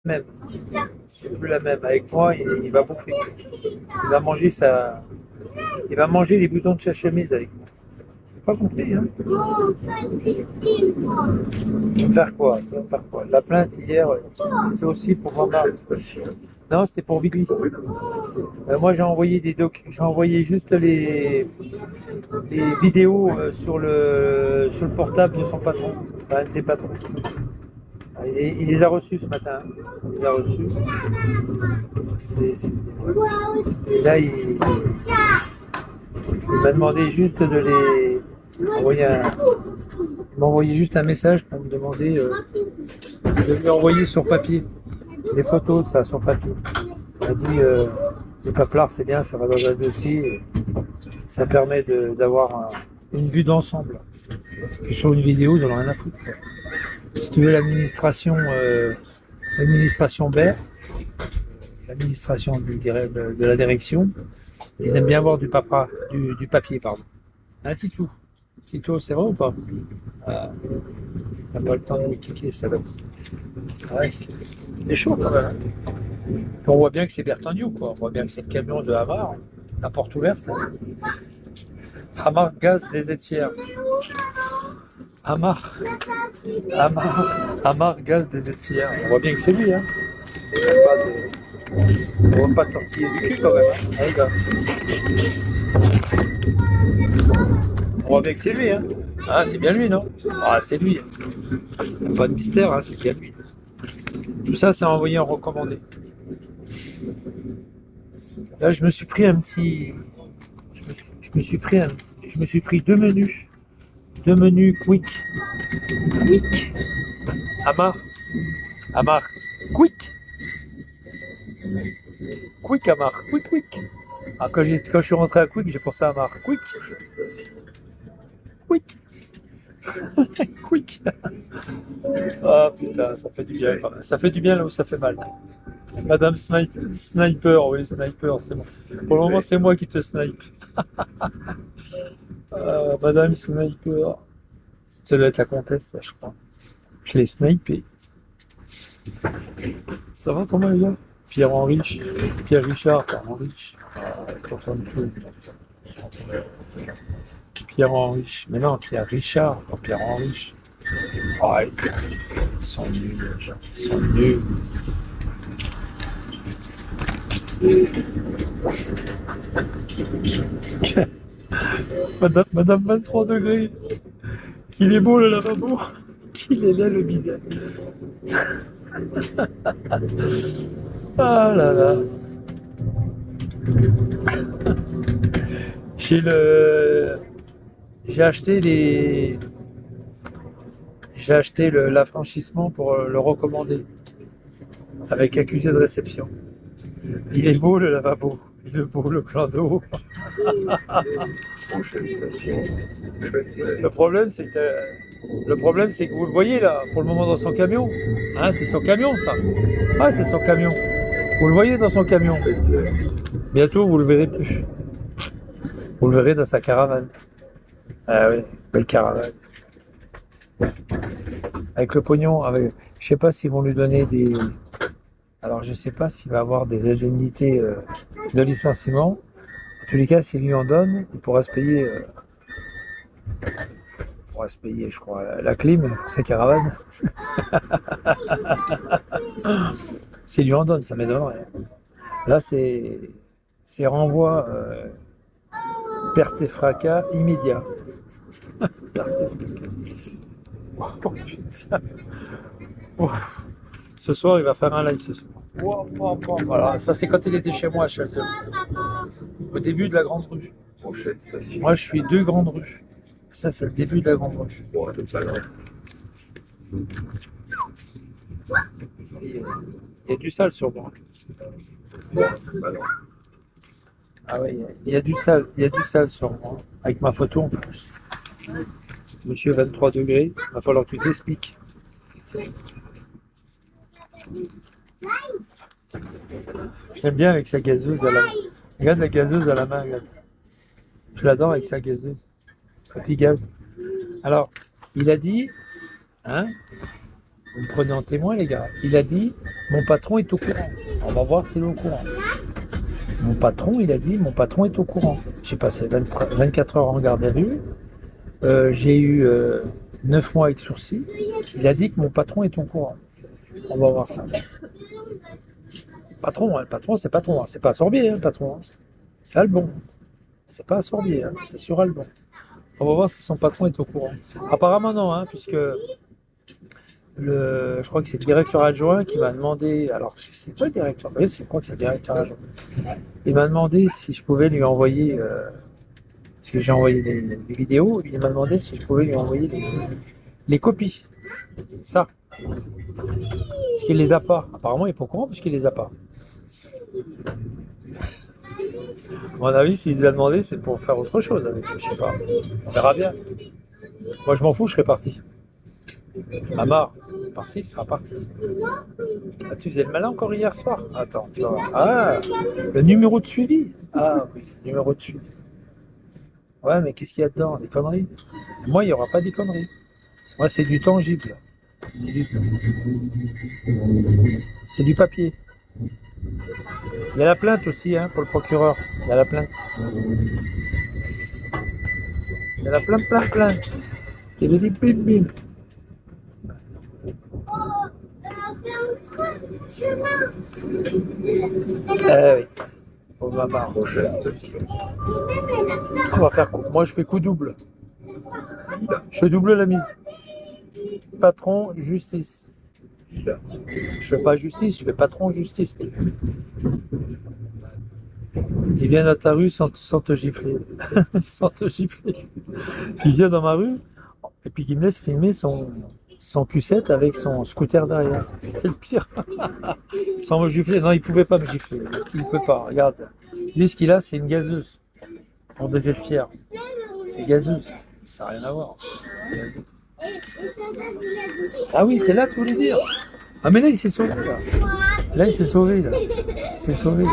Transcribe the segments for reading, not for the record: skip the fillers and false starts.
même. C'est plus la même. Avec moi, il va bouffer. Il va manger sa... Il va manger les boutons de sa chemise avec moi. J'ai pas compris, hein. Tu vas me faire quoi? Tu vas me faire quoi? La plainte hier, c'était aussi pour maman. Non, c'était pour Vigli. Moi, j'ai envoyé j'ai envoyé juste les vidéos sur le portable de son patron, enfin, un de ses patrons. Il les a reçus ce matin. Il les a reçus. Et là, il m'a demandé juste de les envoyer il m'a envoyé juste un message pour me demander de lui envoyer sur papier des photos de ça sur papier. Il m'a dit les paplards c'est bien, ça va dans un dossier, ça permet d'avoir une vue d'ensemble. Que sur une vidéo, ils en ont rien à foutre, quoi. Si tu veux l'administration BER, l'administration de la direction, ils aiment bien avoir du papier, pardon. Un Titou. Tito, c'est vrai ou pas? T'as pas le temps de cliquer, ça va. Ouais, c'est chaud quand même, hein. On voit bien que c'est Bertagnou, quoi. On voit bien que c'est le camion de Hamar, la porte ouverte. Hamar Gaz des Étières. Hamar, Hamar Gaz des Étières. On voit bien que c'est lui, hein. On ne va pas tortiller du cul quand même, hein. Allez, gars. On voit bien que c'est lui, hein. Ah, c'est bien lui, non? Ah, c'est lui. Pas de mystère, hein, c'est bien lui. Tout ça, c'est envoyé en recommandé. Là, je me suis pris un petit. Je me suis pris deux menus. Deux menus quick. Quick. Hamar. Hamar. Quick. Quick Hamar. Quick, quick. Ah, quand je suis rentré à Quick, j'ai pensé à Hamar. Quick. Quick. Quick. Ah putain, ça fait du bien. Ça fait du bien là où ça fait mal. Madame Sniper, oui, Sniper, c'est bon. Pour le moment, c'est moi qui te snipe. Madame Sniper. Ça doit être la comtesse, ça, je crois. Je l'ai snipé. Ça va, Thomas, les gars? Pierre-Henri, Pierre-Richard, Pierre-Henri. Pierre-Henri. Mais non, Pierre-Richard, pas Pierre-Henri. Ah, ils sont nuls, les gens. Ils sont nuls. Madame 23 degrés. Qu'il est beau le lavabo. Qu'il est laid le bidet. Ah là là. J'ai le. J'ai acheté les. J'ai acheté l'affranchissement pour le recommander. Avec accusé de réception. Il est beau le lavabo. Il est beau le clando. Le problème, c'est que vous le voyez là, pour le moment dans son camion. Hein, c'est son camion ça. Ah, c'est son camion. Vous le voyez dans son camion. Bientôt, vous le verrez plus. Vous le verrez dans sa caravane. Ah oui, belle caravane. Avec le pognon, je sais pas s'ils vont lui donner des. Alors, je sais pas s'il va avoir des indemnités de licenciement. En tous les cas, s'il lui en donne, il pourra se payer. Je crois, la clim pour sa caravane. S'il lui en donne, ça m'étonnerait. Là, c'est renvoi perte et fracas immédiat. Perte et fracas. Oh putain. Ouf. Ce soir, il va faire un live ce soir. Wow, wow, wow. Voilà, ça c'est quand il était chez moi à Chazeux, au début de la grande rue. Moi, je suis deux grandes rues. Ça, c'est le début de la grande rue. Il y a du sale sur moi. Ah oui, il y a du sale sur moi, avec ma photo en plus. Monsieur 23 degrés, il va falloir que tu t'expliques. J'aime bien avec sa gazeuse à la main. Regarde la gazeuse à la main, regarde. Je l'adore avec sa gazeuse. Petit gaz. Alors, il a dit, hein, Vous me prenez en témoin, les gars. Il a dit, mon patron est au courant. On va voir s'il est au courant. Mon patron, il a dit, mon patron est au courant. J'ai passé 24 heures en garde à vue. J'ai eu 9 mois avec sursis. Il a dit que mon patron est au courant. On va voir ça. Patron, hein, le patron, c'est patron. Hein. C'est pas Sorbier, hein, le patron. Hein. C'est Albon. C'est pas Sorbier, hein, c'est sur Albon. On va voir si son patron est au courant. Apparemment non, hein, puisque je crois que c'est le directeur adjoint qui m'a demandé. Alors, c'est quoi le directeur? Oui, c'est quoi que c'est le directeur adjoint? Il m'a demandé si je pouvais lui envoyer. Parce que j'ai envoyé des vidéos, il m'a demandé si je pouvais lui envoyer les copies. Ça. Parce qu'il les a pas. Apparemment, il n'est pas au courant puisqu'il les a pas. À mon avis, s'il les a demandé, c'est pour faire autre chose avec. Je sais pas. On verra bien. Moi, je m'en fous, je serai parti. Amar, par-ci, il sera parti. Ah, tu faisais le malin encore hier soir? Attends, tu vas voir. Ah, le numéro de suivi. Ah oui, numéro de suivi. Ouais, mais qu'est-ce qu'il y a dedans? Des conneries? Moi, il n'y aura pas des conneries. Moi, c'est du tangible. C'est du papier. Il y a la plainte aussi, hein, pour le procureur. Il y a la plainte. Il y a la plainte. Bim, bim. Oui. On va voir. On va faire coup. Moi, je fais coup double. Je double la mise. Patron, justice. Je fais pas justice, je fais patron, justice. Il vient dans ta rue sans te gifler. Sans te gifler. Puis il vient dans ma rue et puis il me laisse filmer son Q7 avec son scooter derrière. C'est le pire. Sans me gifler. Non, il pouvait pas me gifler. Il peut pas. Regarde. Lui, ce qu'il a, c'est une gazeuse. On doit être fier. C'est gazeuse. Ça n'a rien à voir. Gazeuse. Ah oui, c'est là, tu voulais dire. Ah, mais là, il s'est sauvé, là. Là, il s'est sauvé, là. Il s'est sauvé.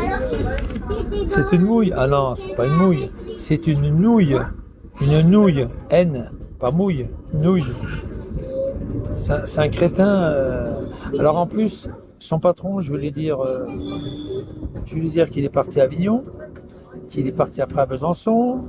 C'est une mouille. Ah non, c'est pas une mouille. C'est une nouille. Une nouille. N. Pas mouille. Nouille. C'est un crétin. Alors, en plus, son patron, je vais lui dire qu'il est parti à Avignon, qu'il est parti après à Besançon.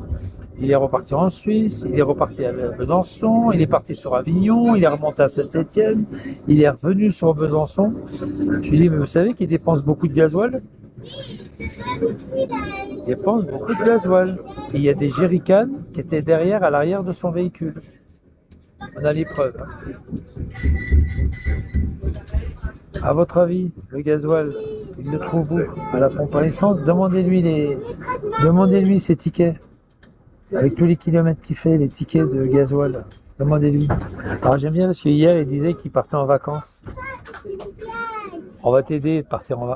Il est reparti en Suisse, il est reparti à Besançon, il est parti sur Avignon, il est remonté à Saint-Étienne, il est revenu sur Besançon. Je lui dis, mais vous savez qu'il dépense beaucoup de gasoil? Il dépense beaucoup de gasoil. Et il y a des jerrycans qui étaient derrière, à l'arrière de son véhicule. On a les preuves. À votre avis, le gasoil, il le trouve où? À la pompe à essence? Demandez-lui ses tickets. Avec tous les kilomètres qu'il fait, les tickets de gasoil, demandez-lui. Alors j'aime bien parce que hier il disait qu'il partait en vacances. On va t'aider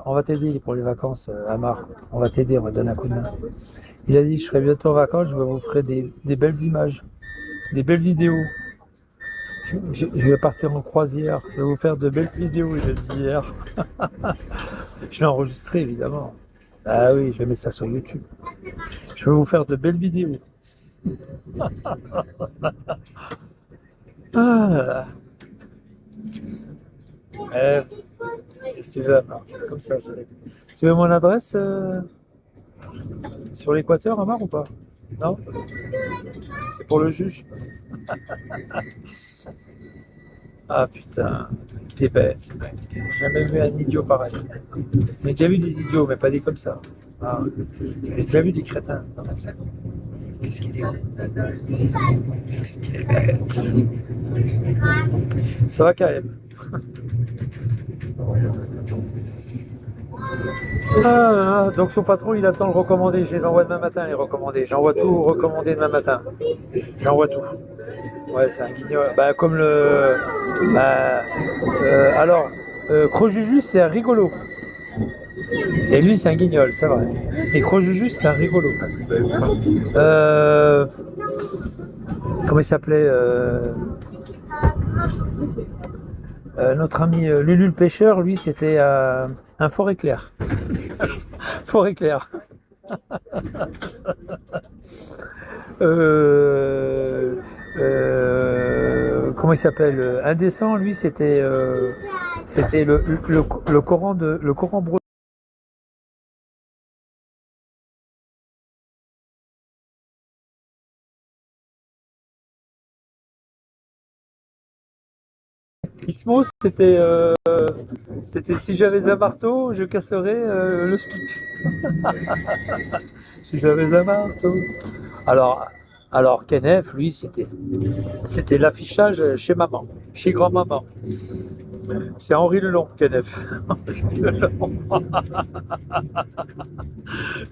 on va t'aider pour les vacances, Amar. On va t'aider, on va te donner un coup de main. Il a dit je serai bientôt en vacances, je vous ferai des belles images, des belles vidéos. Je vais partir en croisière, je vais vous faire de belles vidéos, il a dit hier. Je l'ai enregistré évidemment. Ah oui, je vais mettre ça sur YouTube. Je vais vous faire de belles vidéos. Ah là là. Qu'est-ce que tu veux, Amar? C'est comme ça, c'est la vie. Tu veux mon adresse sur l'Équateur, Amar, ou pas? Non? C'est pour le juge. Ah putain, il est bête, ce mec. J'ai jamais vu un idiot pareil. J'ai déjà vu des idiots, mais pas des comme ça. Ah, j'ai déjà vu des crétins comme ça. Qu'est-ce qu'il est con. Qu'est-ce qu'il est bête. Ça va quand même. Ah là là, donc son patron il attend le recommandé, je les envoie demain matin les recommandés, j'envoie tout recommandé demain matin, j'envoie tout. Ouais, c'est un guignol, bah comme le... Bah, Crojuju c'est un rigolo, et lui c'est un guignol, c'est vrai, et Crojuju c'est un rigolo. Comment il s'appelait notre ami Lulu le pêcheur, lui c'était un forêt clair. Forêt claire. Euh, comment il s'appelle? Indécent, lui, c'était le Coran le Coran Ismos, c'était si j'avais un marteau, je casserais le SPIC. Si j'avais un marteau. Alors, alors Kenneth, lui, c'était l'affichage chez maman, chez grand-maman. C'est Henri Lelon, Kenneth.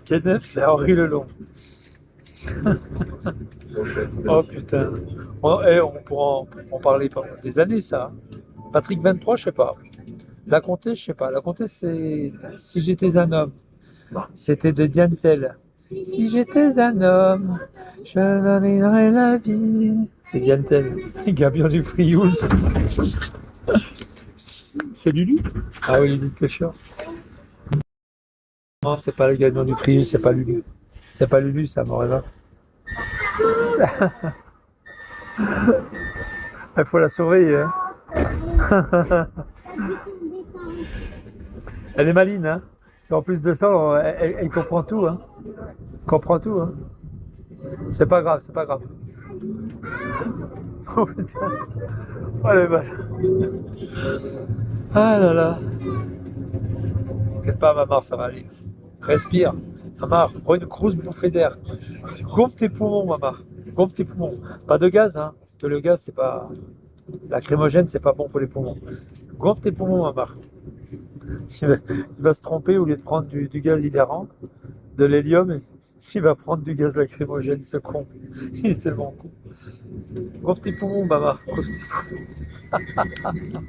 Kenneth, c'est Henri Lelon. Oh putain. On pourra en parler pendant des années, ça. Patrick 23, je sais pas. La comtesse, je sais pas. La comtesse, c'est Si j'étais un homme. C'était de Diane Tell. Si j'étais un homme, je donnerais la vie. C'est Diane Tell. Gabion du Friouz. C'est Lulu? Ah oui, Lulu Pêcheur. Non, c'est pas le Gabion du Friouz, c'est pas Lulu. C'est pas Lulu, ça, Morena. Il faut la surveiller, hein. Elle est maline, hein. Et en plus de ça, elle comprend tout, hein. Comprend tout, hein. C'est pas grave, c'est pas grave. Oh putain. Oh les balles. Ah là là. T'inquiète pas, maman, ça va aller. Respire. Maman, prends une grosse bouffée d'air. Gonfle tes poumons, maman. Gonfle tes poumons. Pas de gaz, hein. Parce que le gaz, c'est pas. Lacrymogène, c'est pas bon pour les poumons. Gonfle tes poumons, maman. Il va se tromper, au lieu de prendre du gaz hilarant, de l'hélium, il va prendre du gaz lacrymogène, ce con. Il est tellement con. Gonfle tes poumons, maman. Gonfle tes poumons.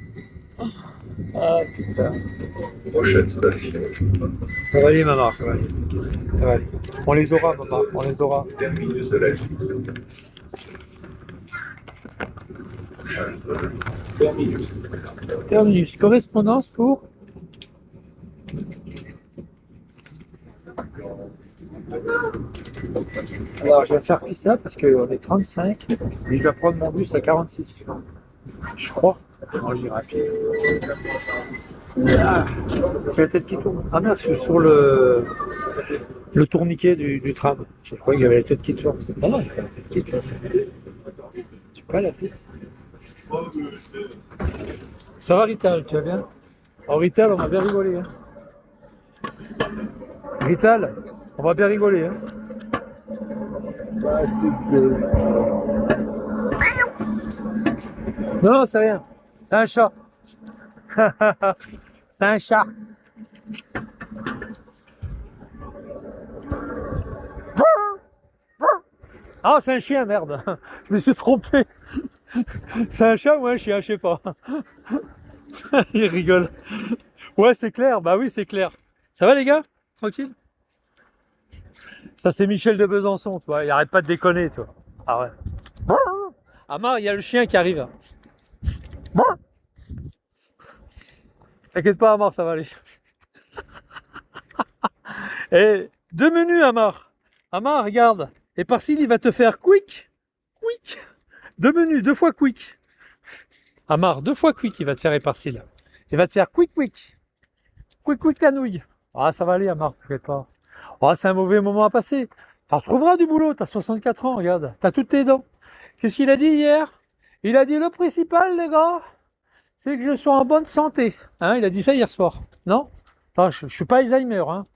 Ah putain. Prochaine station. Ça va aller, maman, ça va aller. Ça va aller. On les aura, maman, on les aura. Terminus de la ligne. Terminus. Terminus. Correspondance pour. Alors, je vais faire ça parce qu'on est 35 et je dois prendre mon bus à 46. Je crois. Moi, je dis rapide. Ah, j'ai la tête qui tourne. Ah merde, je suis sur le tourniquet du tram. Je croyais qu'il y avait la tête qui tourne. Non, non, il y a pas la tête qui tourne. Tu pas la tête. Ça va, Rital, tu vas bien? En Rital, on va bien rigoler. Hein. Rital, on va bien rigoler. Hein. Non, non, c'est rien. C'est un chat. C'est un chat. Ah, c'est un chien, merde. Je me suis trompé. C'est un chat ou un chien, je sais pas. Il rigole. Ouais, c'est clair. Bah oui, c'est clair. Ça va, les gars? Tranquille? Ça, c'est Michel de Besançon, toi. Il arrête pas de déconner, toi. Ah ouais. Amar, il y a le chien qui arrive. T'inquiète pas, Amar, ça va aller. Et deux menus, Amar. Amar, regarde. Et par-ci, il va te faire quick. Quick. Deux menus, deux fois quick. Amar, deux fois quick, il va te faire éparcile. Il va te faire quick, quick. Quick, quick, canouille. Ah, ça va aller, Amar, t'inquiète pas. Oh, c'est un mauvais moment à passer. Tu retrouveras du boulot, t'as 64 ans, regarde. T'as toutes tes dents. Qu'est-ce qu'il a dit hier? Il a dit le principal, les gars, c'est que je sois en bonne santé. Hein, il a dit ça hier soir. Non? Attends, je suis pas Alzheimer, hein.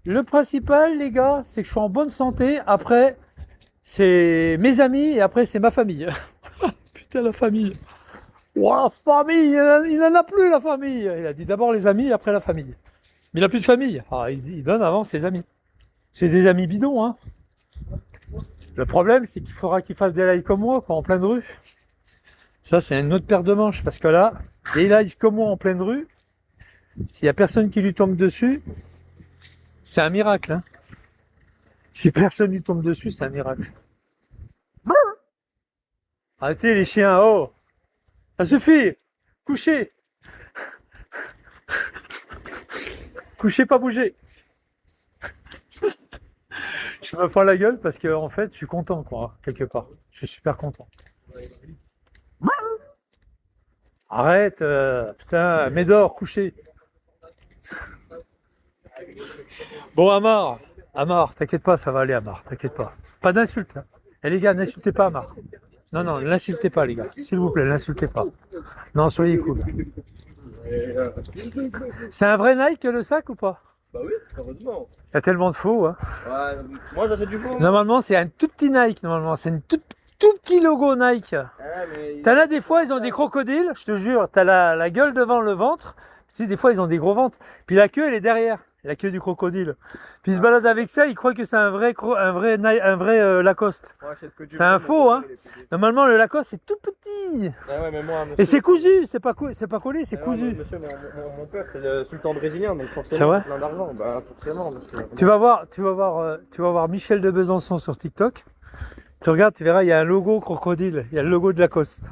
Le principal, les gars, c'est que je sois en bonne santé. Après, c'est mes amis et après, c'est ma famille. Putain, la famille. Ouah, la famille, il n'en a plus, la famille. Il a dit d'abord les amis et après la famille. Mais il n'a plus de famille. Ah, il donne avant ses amis. C'est des amis bidons, hein. Le problème, c'est qu'il faudra qu'il fasse des lives comme moi, quoi, en pleine rue. Ça, c'est une autre paire de manches, parce que là, des lives comme moi en pleine rue, s'il n'y a personne qui lui tombe dessus, c'est un miracle, hein. Si personne lui tombe dessus, c'est un miracle. Arrêtez les chiens, oh! Ça suffit! Couchez! Couchez, pas bouger! Je me fends la gueule parce que en fait, je suis content, quoi, quelque part. Je suis super content. Arrête, putain, Médor, couché. Bon, Amar, t'inquiète pas, ça va aller, Amar, t'inquiète pas. Pas d'insultes, hein. Et les gars, n'insultez pas, Amar. Non, non, l'insultez pas, les gars. S'il vous plaît, l'insultez pas. Non, soyez cool. C'est un vrai Nike, le sac, ou pas? Bah oui, heureusement. Il y a tellement de faux, hein. Ouais, moi j'achète du faux. Normalement, c'est un tout petit Nike, normalement. C'est un tout petit logo Nike. Mais... T'en as des fois, ils ont des crocodiles, je te jure. T'as la gueule devant le ventre. Tu sais, des fois, ils ont des gros ventres. Puis la queue, elle est derrière. La queue du crocodile. Puis ils se baladent avec ça, ils croient que c'est un vrai Lacoste. C'est un faux, hein. Normalement, le Lacoste, c'est tout petit. Ah ouais, mais moi, monsieur, Et c'est cousu, c'est pas collé, c'est ah ouais, cousu. mais monsieur, mon père, c'est le sultan brésilien, donc C'est forcément, vrai plein d'argent. Bah, forcément, monsieur. Tu vas voir Michel de Besançon sur TikTok. Tu regardes, tu verras, il y a un logo crocodile. Il y a le logo de Lacoste.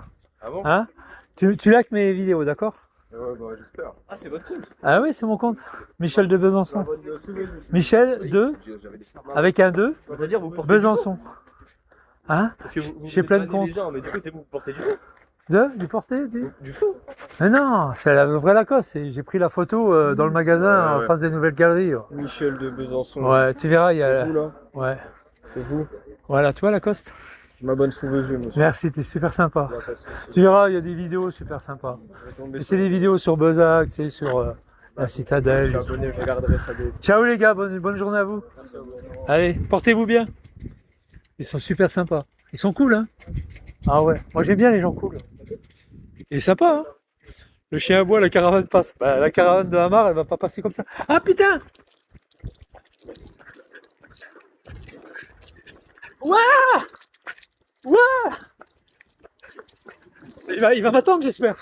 Ah bon? Hein? Tu likes mes vidéos, d'accord? Ouais, bah, j'espère. Ah, c'est votre compte? Ah oui, c'est mon compte. Michel de Besançon. Michel de, avec un 2, On va dire, vous portez Besançon. Hein? Parce que vous J'ai êtes plein de pas comptes. intelligent, mais du coup, c'est vous qui portez du faux. Du porté? Du faux? Mais non, c'est la vraie Lacoste. J'ai pris la photo dans le magasin Ouais, en ouais. face des nouvelles galeries. Michel de Besançon. Ouais, tu verras, il y C'est a. vous, là? Ouais. C'est vous? Voilà, tu vois Lacoste? Je m'abonne sous vos yeux, monsieur. Merci, t'es super sympa. Il y a pas de souci. Tu verras, il y a des vidéos super sympas. Je vais tomber Et sur- c'est des vidéos sur Bezac, tu sais, sur la Je citadelle. suis abonné, je regarderai ça des... Ciao les gars, bonne journée à vous. Allez, portez-vous bien. Ils sont super sympas. Ils sont cool, hein? Ah ouais, moi j'aime bien les gens cool. Il est sympa, hein? Le chien aboie, la caravane passe. Bah, la caravane de Hamar, elle va pas passer comme ça. Ah putain! Ouah! Ouah! Il va m'attendre, j'espère.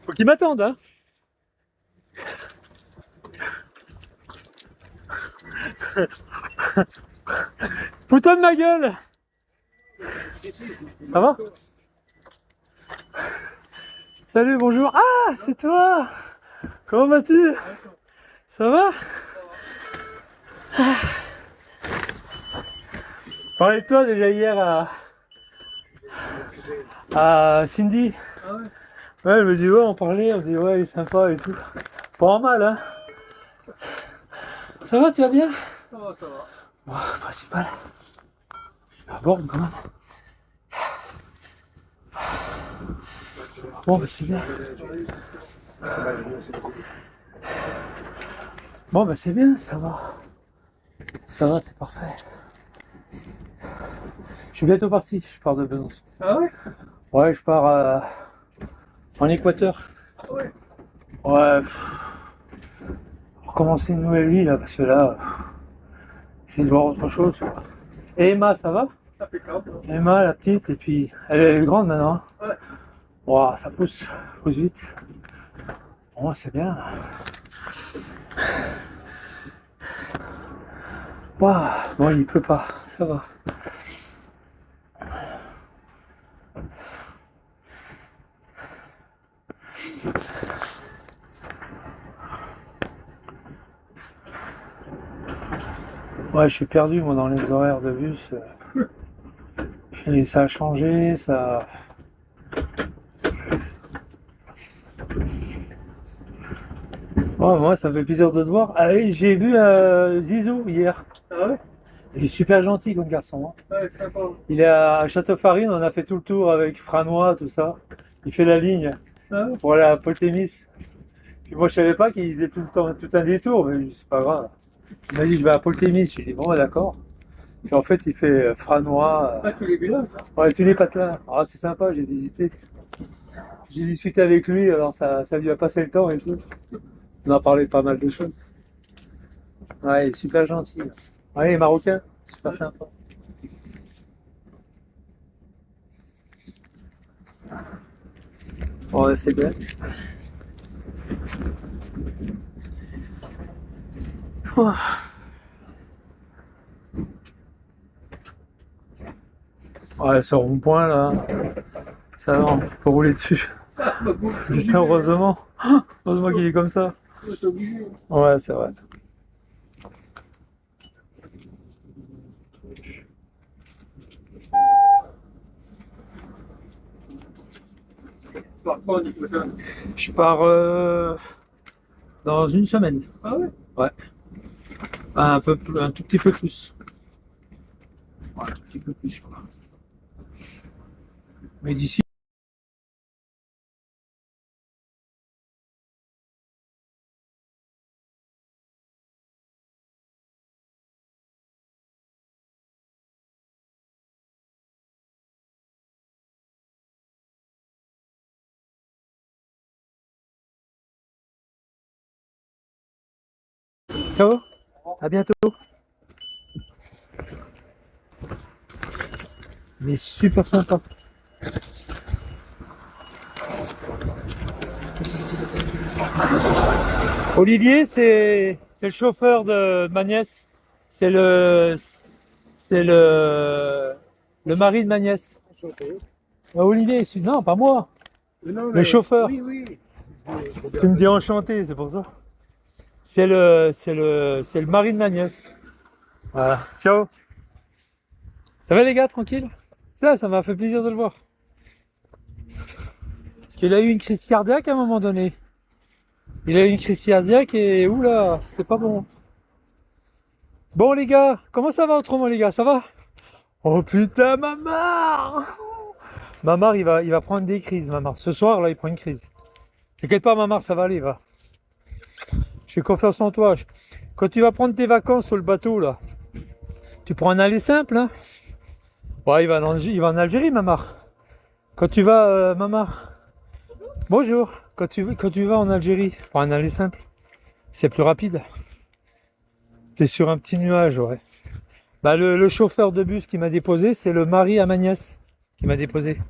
Faut qu'il m'attende, hein? Fous-toi de ma gueule! Ça va? Salut, bonjour. Ah, c'est toi! Comment vas-tu? Ça va? Je parlais de toi déjà hier à Cindy. Ah ouais? Ouais, elle me dit, ouais, on parlait, on dit, ouais, il est sympa et tout. Pas en mal, hein? Ça va, tu vas bien? Ça va, ça va. Bon, principal. À bord quand même. Bon, bah c'est bien. Bon, bah c'est bien, ça va. Ça va, c'est parfait. Je suis bientôt parti, je pars de Besançon. Ah ouais? Ouais, je pars en Équateur. Ah ouais? Ouais. Recommencer une nouvelle vie là, parce que là, c'est de voir autre chose, quoi. Et Emma, ça va? Impeccable. Emma, la petite, et puis elle est grande maintenant. Hein. Ouais. Ouah, ça pousse vite. Bon, c'est bien. Ouah, bon, il pleut pas, ça va. Ouais, je suis perdu moi dans les horaires de bus. Et ça a changé, ça. Oh, moi, ça me fait plaisir de te voir. Ah, oui, j'ai vu Zizou hier. Ah ouais? Il est super gentil comme garçon. Hein. Ouais, sympa. Il est à Château-Farine, on a fait tout le tour avec Franois, tout ça. Il fait la ligne Ah ouais? pour aller à Paul-Témis. Puis moi, je savais pas qu'il faisait tout le temps, tout un détour, mais c'est pas grave. Il m'a dit, je vais à Paul-Témis. J'ai dit, bon, d'accord. Puis en fait, il fait Franois. Ah, tu l'as vu là? Ouais, tous les patelins. Ah, c'est sympa, j'ai visité. J'ai discuté avec lui, alors ça lui a passé le temps et tout. On a parlé de pas mal de choses. Ouais, il est super gentil. Ouais, il est marocain, super sympa. Ouais, c'est bien. Ouah. Ouais, ce rond-point là, ça va, on peut rouler dessus. Juste heureusement qu'il est comme ça. C'est obligé. Ouais, c'est vrai. Par contre, il faut ça. Je pars dans une semaine. Ah ouais? Ouais. Un peu plus, un tout petit peu plus. Ouais, un tout petit peu plus, je crois. Mais d'ici. Ciao. À bientôt. Il est super sympa. Olivier, c'est le chauffeur de ma nièce. C'est le mari de ma nièce. Olivier, non, pas moi. Non, Le chauffeur. Oui, oui. Tu me dis enchanté, c'est pour ça. C'est le mari de ma nièce. Voilà. Ciao. Ça va les gars, tranquille? Ça m'a fait plaisir de le voir. Parce qu'il a eu une crise cardiaque à un moment donné. Il a eu une crise cardiaque et oula, c'était pas bon. Bon les gars, comment ça va autrement les gars? Ça va? Oh putain, Mamar! Mamar, il va prendre des crises, Mamar. Ce soir, là, il prend une crise. T'inquiète pas, Mamar, ça va aller, va. J'ai confiance en toi. Quand tu vas prendre tes vacances sur le bateau, là, tu prends un aller simple, hein? Ouais, il va en Algérie, Mamar. Quand tu vas, Mamar. Bonjour. Quand tu vas en Algérie, prends un aller simple. C'est plus rapide. T'es sur un petit nuage, ouais. Bah, le chauffeur de bus qui m'a déposé, c'est le mari à ma nièce qui m'a déposé.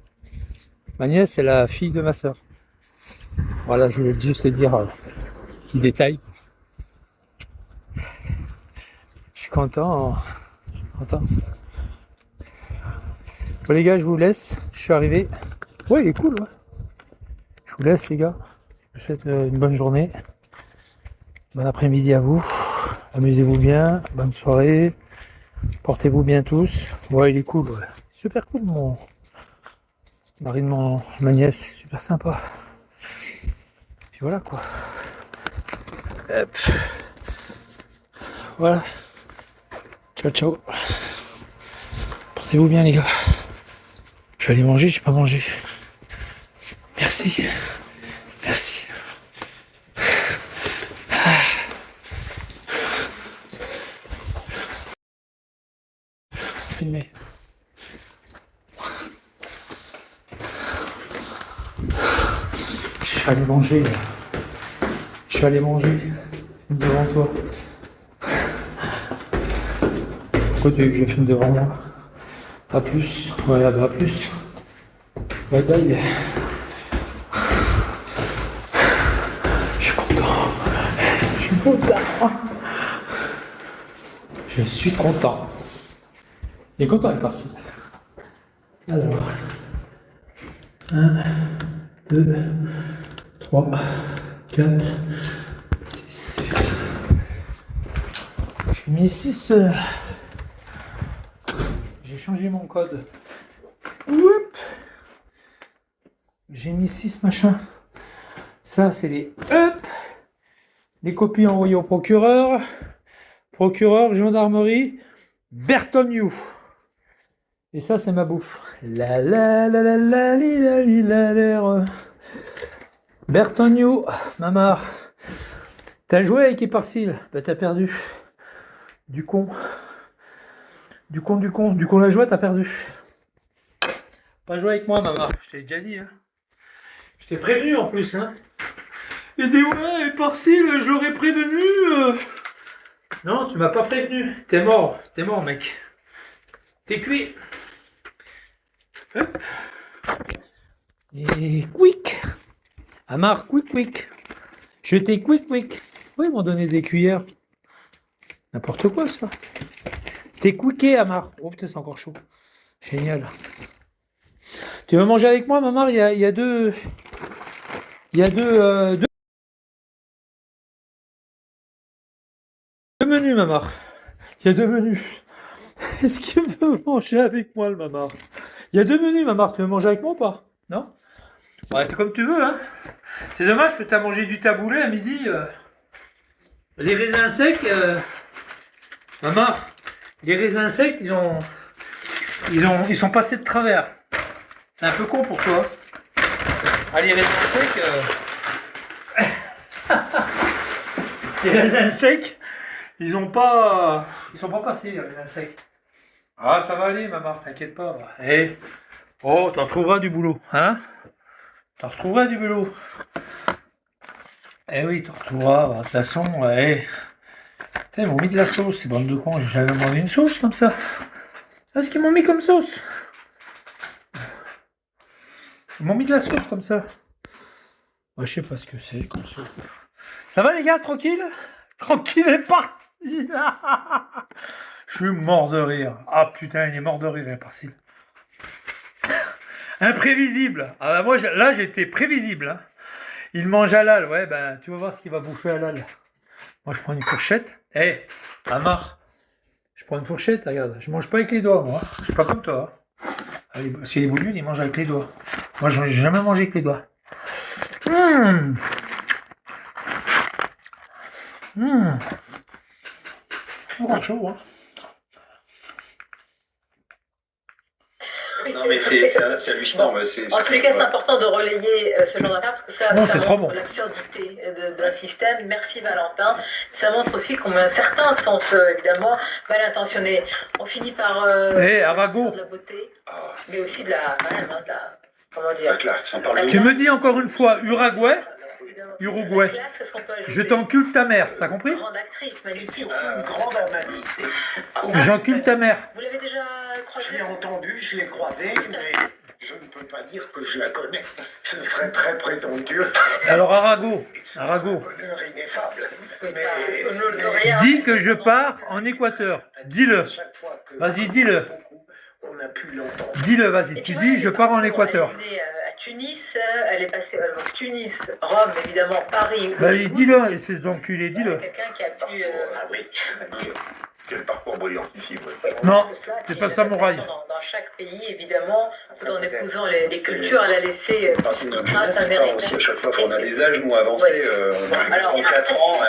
Ma nièce, c'est la fille de ma soeur. Voilà, je voulais juste te dire, petit détail. Je suis content. Content. Bon, les gars, je vous laisse. Je suis arrivé. Ouais, il est cool, ouais. Je vous laisse, les gars. Je vous souhaite une bonne journée. Bon après-midi à vous. Amusez-vous bien. Bonne soirée. Portez-vous bien tous. Ouais, il est cool, ouais. Super cool, mon mari de ma nièce. Super sympa. Puis voilà, quoi. Hop. Voilà. Ciao, ciao. Portez-vous bien, les gars. Je vais aller manger, j'ai pas mangé. Merci. Merci. Filmé. Je vais aller manger, là. Je vais aller manger devant toi. Pourquoi tu veux que je filme devant moi? A plus. Ouais, bah à plus. Bye bye. Je suis content. Je suis content. Je suis content. Il est content, il est parti. Alors. 1, 2, 3, 4, 6. J'ai mis 6. J'ai changé mon code. Oup. J'ai mis 6 machins. Ça, c'est les les copies envoyées au procureur. Procureur, gendarmerie, Bertognou. Et ça, c'est ma bouffe. La la la la la li, la li, la la. Bertognou, Mamar. T'as joué avec Éparcile? Bah t'as perdu. Du con. Du con la joie, t'as perdu. Pas jouer avec moi, Mamar. Je t'ai déjà dit, hein. Je t'ai prévenu en plus, hein. Il dit ouais, Éparcile, je l'aurais prévenu. Non, tu m'as pas prévenu. T'es mort, mec. T'es cuit. Hop. Et quick. Amar, quick. Je t'ai quick. Oui, ils m'ont donné des cuillères. N'importe quoi, ça. T'es quické, Amar. Oh putain, c'est encore chaud. Génial. Tu veux manger avec moi, Mamar? Il y a deux menus, maman. Il y a 2 menus. Est-ce qu'il veut manger avec moi, le maman? Il y a 2 menus, maman. Tu veux manger avec moi ou pas? Non? Ouais, c'est comme tu veux, hein. C'est dommage que tu as mangé du taboulé à midi. Les raisins secs, maman, les raisins secs, ils sont passés de travers. C'est un peu con pour toi. Ah, les raisins secs, les raisins secs, ils sont pas passés, les raisins secs. Ah, ça va aller, maman, t'inquiète pas. Eh, oh, t'en retrouveras du boulot, hein? T'en retrouveras du boulot. Eh oui, t'en retrouveras. De toute façon, ouais. Putain, ils m'ont mis de la sauce, ces bandes de cons. J'ai jamais mangé une sauce comme ça. Qu'est-ce qu'ils m'ont mis comme sauce? Ils m'ont mis de la sauce comme ça. Ouais, je sais pas ce que c'est comme sauce. Ça va les gars, tranquille? Tranquille et parti. Je suis mort de rire. Ah putain, il est mort de rire, Parcil. Imprévisible. Ah bah moi, là, j'étais prévisible. Hein. Il mange halal. Ouais, ben, tu vas voir ce qu'il va bouffer halal. Moi, je prends une fourchette. Eh, hey, Amar, je prends une fourchette, regarde. Je mange pas avec les doigts, moi. Je suis pas comme toi. Hein. Parce que les bouillons, ils mangent avec les doigts. Moi, je n'ai jamais mangé avec les doigts. Encore chaud, hein. Non mais c'est hallucinant. En tous les cas, c'est important de relayer ce genre d'affaires parce que ça montre l'absurdité d'un système. Merci Valentin. Ça montre aussi combien certains sont évidemment mal intentionnés. On finit par Arago. de la beauté, mais aussi de la, quand même, de la, comment dire. La classe. Tu me dis encore une fois Uruguay. Uruguay. Je t'encule ta mère, t'as compris? Grande actrice, magnifique. Grande humanité. J'encule ta mère. Vous l'avez déjà croisée? Je l'ai entendue, je l'ai croisée, mais je ne peux pas dire que je la connais. Ce serait très présomptueux. Alors Arago. Bonheur ineffable. Mais dis que je pars en Équateur. Dis-le. Vas-y, dis-le. On a pu l'entendre. Dis-le, vas-y. Tu dis je pars en Équateur. Elle est née à Tunis, elle est passée Tunis, Rome, évidemment, Paris. Vas-y, dis-le, espèce d'enculé, dis-le. Quelqu'un qui a pu. Ah oui. Quel parcours brillantissime. Non, c'est pas samouraï. Dans chaque pays, évidemment, tout en épousant les cultures, elle a laissé une trace, un mérite. À chaque fois qu'on a des âges, nous, avancés, on a 4 ans,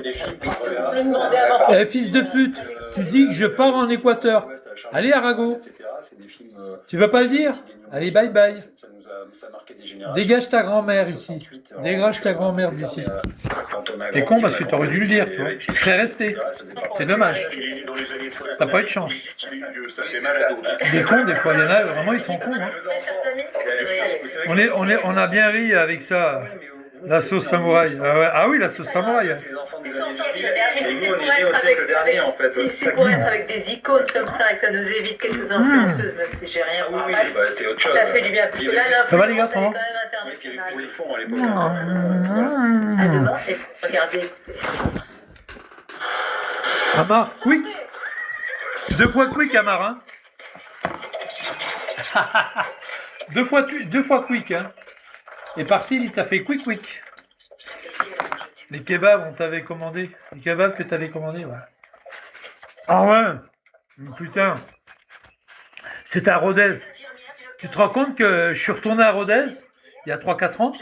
des films qu'on regarde. Eh, fils de pute, tu dis que je pars en Équateur. Allez, Arago. Tu vas pas le dire? Allez, bye bye. Dégage ta grand-mère ici. Dégage ta grand-mère d'ici. T'es con parce que t'aurais dû le dire, toi. Tu serais resté. C'est dommage. T'as pas eu de chance. Des cons, des fois, il y en a, vraiment, ils sont cons. Hein. On a bien ri avec ça. La sauce samouraï. Ah oui, la sauce samouraï. C'est pour être avec des icônes comme ça et que ça nous évite quelques influenceuses, même si j'ai rien Oui, c'est autre chose. Ça fait du bien, parce que là, ça va les gars, ça va? quand même internationale. Pour les fonds à l'époque. À demain, et regardez, écoutez. Amar, quick. 2 fois quick, Amar. Hein. 2 fois quick. Hein. Et Parcil, il t'a fait quick. Les kebabs, on t'avait commandé. Les kebabs que t'avais commandé, ouais. Ah ouais. Putain. C'est à Rodez. Tu te rends compte que je suis retourné à Rodez il y a 3-4 ans.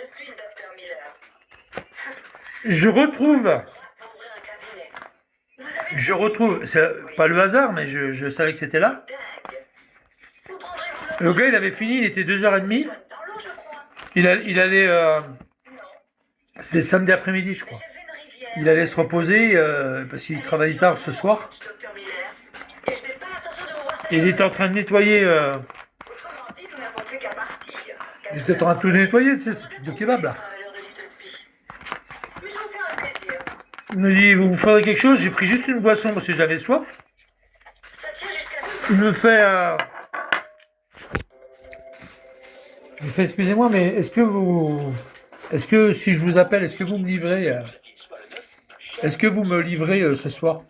Je retrouve, c'est pas le hasard, mais je savais que c'était là. Le gars, il avait fini, il était 2h30. Il allait, c'était samedi après-midi, je crois. Il allait se reposer parce qu'il travaillait tard ce soir. Et il était en train de nettoyer. Il était en train de tout nettoyer, tu sais, ce truc de kebab là. Il me dit, vous ferez quelque chose? J'ai pris juste une boisson parce que j'avais soif. Il me fait, excusez-moi, mais est-ce que si je vous appelle, est-ce que vous me livrez, ce soir?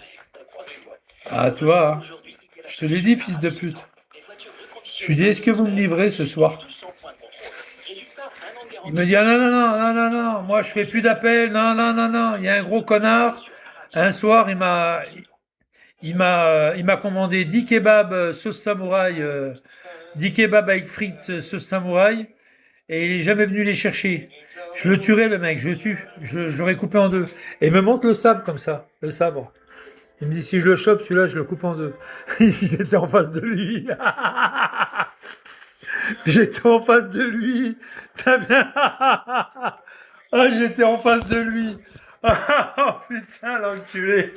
Ah, tu vois, hein, je te l'ai dit, fils de pute. Je lui dis, est-ce que vous me livrez ce soir? Il me dit, ah non, moi je fais plus d'appels, non, il y a un gros connard, Un soir, il m'a commandé 10 kebabs sauce samouraï, 10 kebabs avec frites sauce samouraï, et il est jamais venu les chercher. Je le tuerais, le mec, je le tue. Je l'aurais coupé en deux. Et il me montre le sabre comme ça, le sabre. Il me dit, si je le chope, celui-là, je le coupe en deux. Ici, j'étais en face de lui. J'étais en face de lui. T'as bien. Ah, j'étais en face de lui. Oh putain, l'enculé.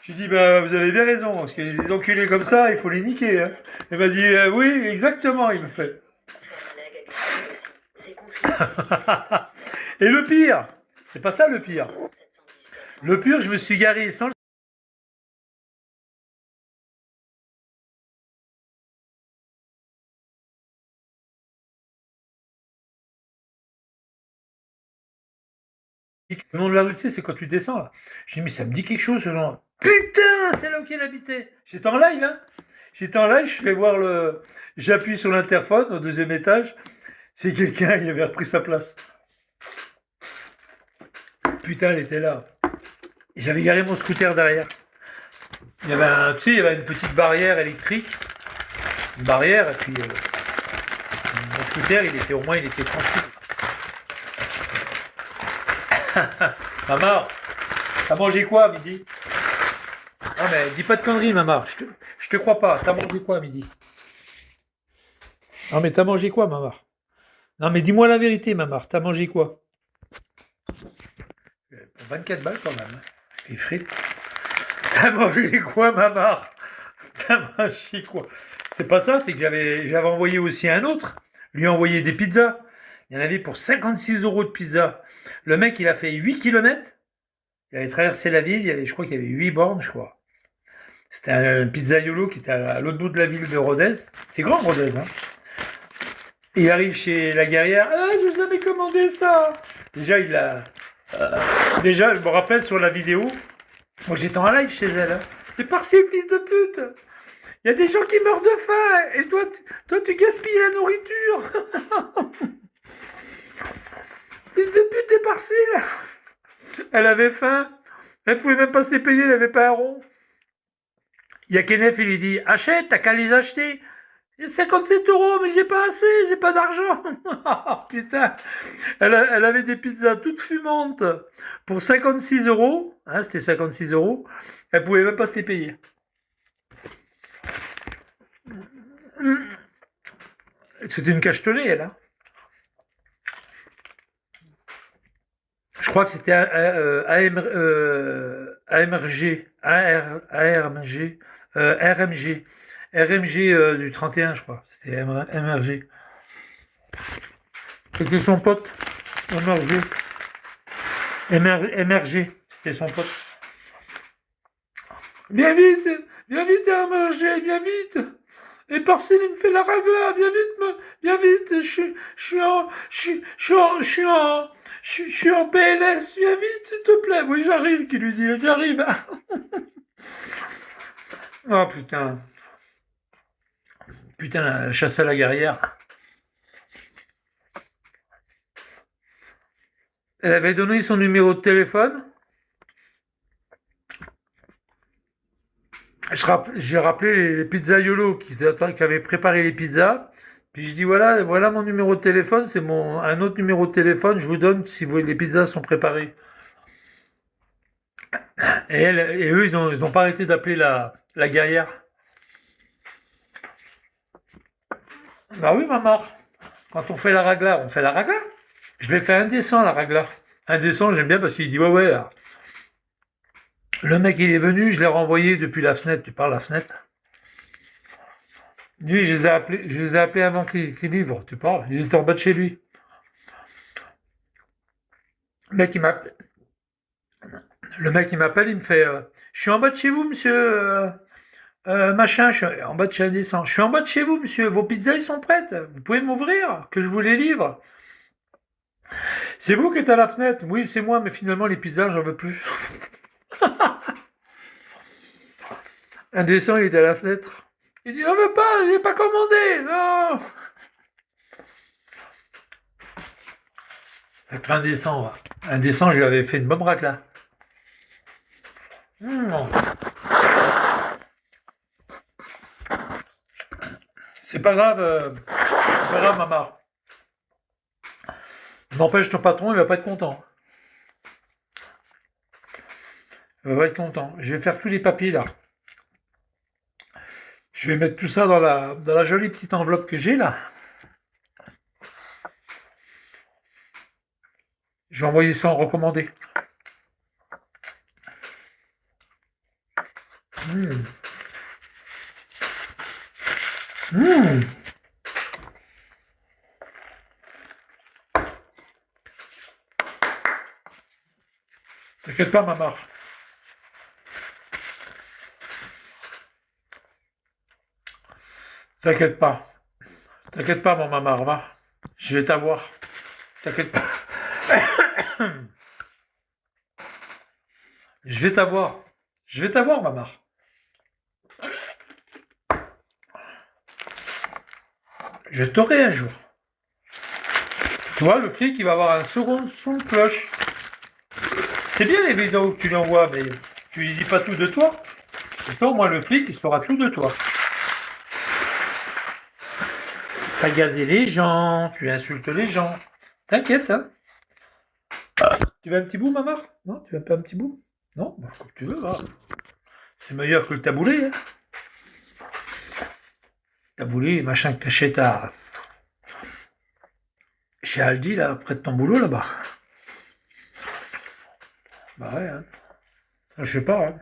J'ai dit, bah, vous avez bien raison, parce que les enculés comme ça, il faut les niquer. Hein. Il m'a dit, oui, exactement, il me fait. Et le pire, c'est pas ça le pire. Le pire, je me suis garé sans le nom de la rue, tu sais, c'est quand tu descends là. Je dis, mais ça me dit quelque chose ce nom. Putain, c'est là où il habitait. J'étais en live, hein. J'étais en live, je fais voir le. J'appuie sur l'interphone au deuxième étage. C'est quelqu'un, il avait repris sa place. Putain, elle était là. J'avais garé mon scooter derrière. Il y avait tu sais, il y avait une petite barrière électrique. Une barrière, et puis mon scooter, il était tranquille. Maman, t'as mangé quoi à midi? Ah mais dis pas de conneries, maman, je te crois pas. T'as mangé quoi à midi? Non mais t'as mangé quoi, maman? Non mais dis-moi la vérité, maman, t'as mangé quoi? 24 balles quand même, hein. Les frites. T'as mangé quoi, maman? T'as mangé quoi? C'est pas ça, c'est que j'avais envoyé aussi un autre, lui envoyé des pizzas. Il y en avait pour 56 € de pizza. Le mec, il a fait 8 km. Il avait traversé la ville. Je crois qu'il y avait 8 bornes, je crois. C'était un pizzaiolo qui était à l'autre bout de la ville de Rodez. C'est grand, Rodez. Hein. Il arrive chez la guerrière. Ah, je vous avais commandé ça. Déjà, Déjà, je me rappelle sur la vidéo. Moi, j'étais en live chez elle. Hein. C'est par-ci, fils de pute. Il y a des gens qui meurent de faim. Et toi, tu gaspilles la nourriture. Fils de pute, t'es par-ci, là. Elle avait faim. Elle pouvait même pas se les payer, elle avait pas un rond. Il y a Kenneth, il lui dit, achète, t'as qu'à les acheter. 57 €, mais j'ai pas assez, j'ai pas d'argent. Putain. Elle avait des pizzas toutes fumantes pour 56 €. Hein, c'était 56 €. Elle pouvait même pas se les payer. C'était une cachetonnée, elle. Hein. Je crois que c'était RMG du 31, je crois. C'était MRG. C'était son pote. MRG. C'était son pote. Viens vite, MRG, viens vite. Et Parcelle, il me fait la ragla, viens vite, je suis en PLS, viens vite, s'il te plaît. Oui, j'arrive, qui lui dit, j'arrive. Oh putain. Putain, la chasse à la guerrière. Elle avait donné son numéro de téléphone. J'ai rappelé les pizzaiolo qui avaient préparé les pizzas. Puis je dis voilà mon numéro de téléphone, c'est un autre numéro de téléphone, je vous donne si les pizzas sont préparées. Et eux, ils ont pas arrêté d'appeler la guerrière. Bah oui, maman. Quand on fait la ragla, on fait la ragla. Je l'ai fait indécent, la ragla. Indécent, j'aime bien parce qu'il dit ouais. Alors. Le mec, il est venu, je l'ai renvoyé depuis la fenêtre. Tu parles la fenêtre? Lui, je les ai appelés avant qu'il livre. Tu parles? Il était en bas de chez lui. Le mec, il m'appelle, il me fait je suis en bas de chez vous, monsieur. Machin, je suis en bas de chez Indécent. Je suis en bas de chez vous, monsieur. Vos pizzas, ils sont prêtes. Vous pouvez m'ouvrir, que je vous les livre. C'est vous qui êtes à la fenêtre? Oui, c'est moi, mais finalement, les pizzas, j'en veux plus. Indécent, il était à la fenêtre. Il dit, j'en veux pas, j'ai pas commandé, non. Être indécent, je lui avais fait une bonne racla. pas grave, maman. N'empêche, ton patron, il va pas être content. Il va pas être content. Je vais faire tous les papiers, là. Je vais mettre tout ça dans la jolie petite enveloppe que j'ai, là. Je vais envoyer ça en recommandé. Mmh. Mmh. T'inquiète pas, maman. T'inquiète pas. T'inquiète pas, mon maman, va. Je vais t'avoir. T'inquiète pas. Je vais t'avoir. Je vais t'avoir, maman. Je t'aurai un jour. Tu vois, le flic, il va avoir un second son de cloche. C'est bien les vidéos que tu lui envoies, mais tu lui dis pas tout de toi. Et ça, au moins, le flic, il saura tout de toi. T'as gazé les gens, tu insultes les gens. T'inquiète, hein. Tu veux un petit bout, maman? Non, tu veux pas un petit bout? Non, bah, comme tu veux, va. C'est meilleur que le taboulé, hein. Taboulé, machin que t'achètes chez Aldi, là, près de ton boulot, là-bas. Bah ouais, hein. Je sais pas, hein.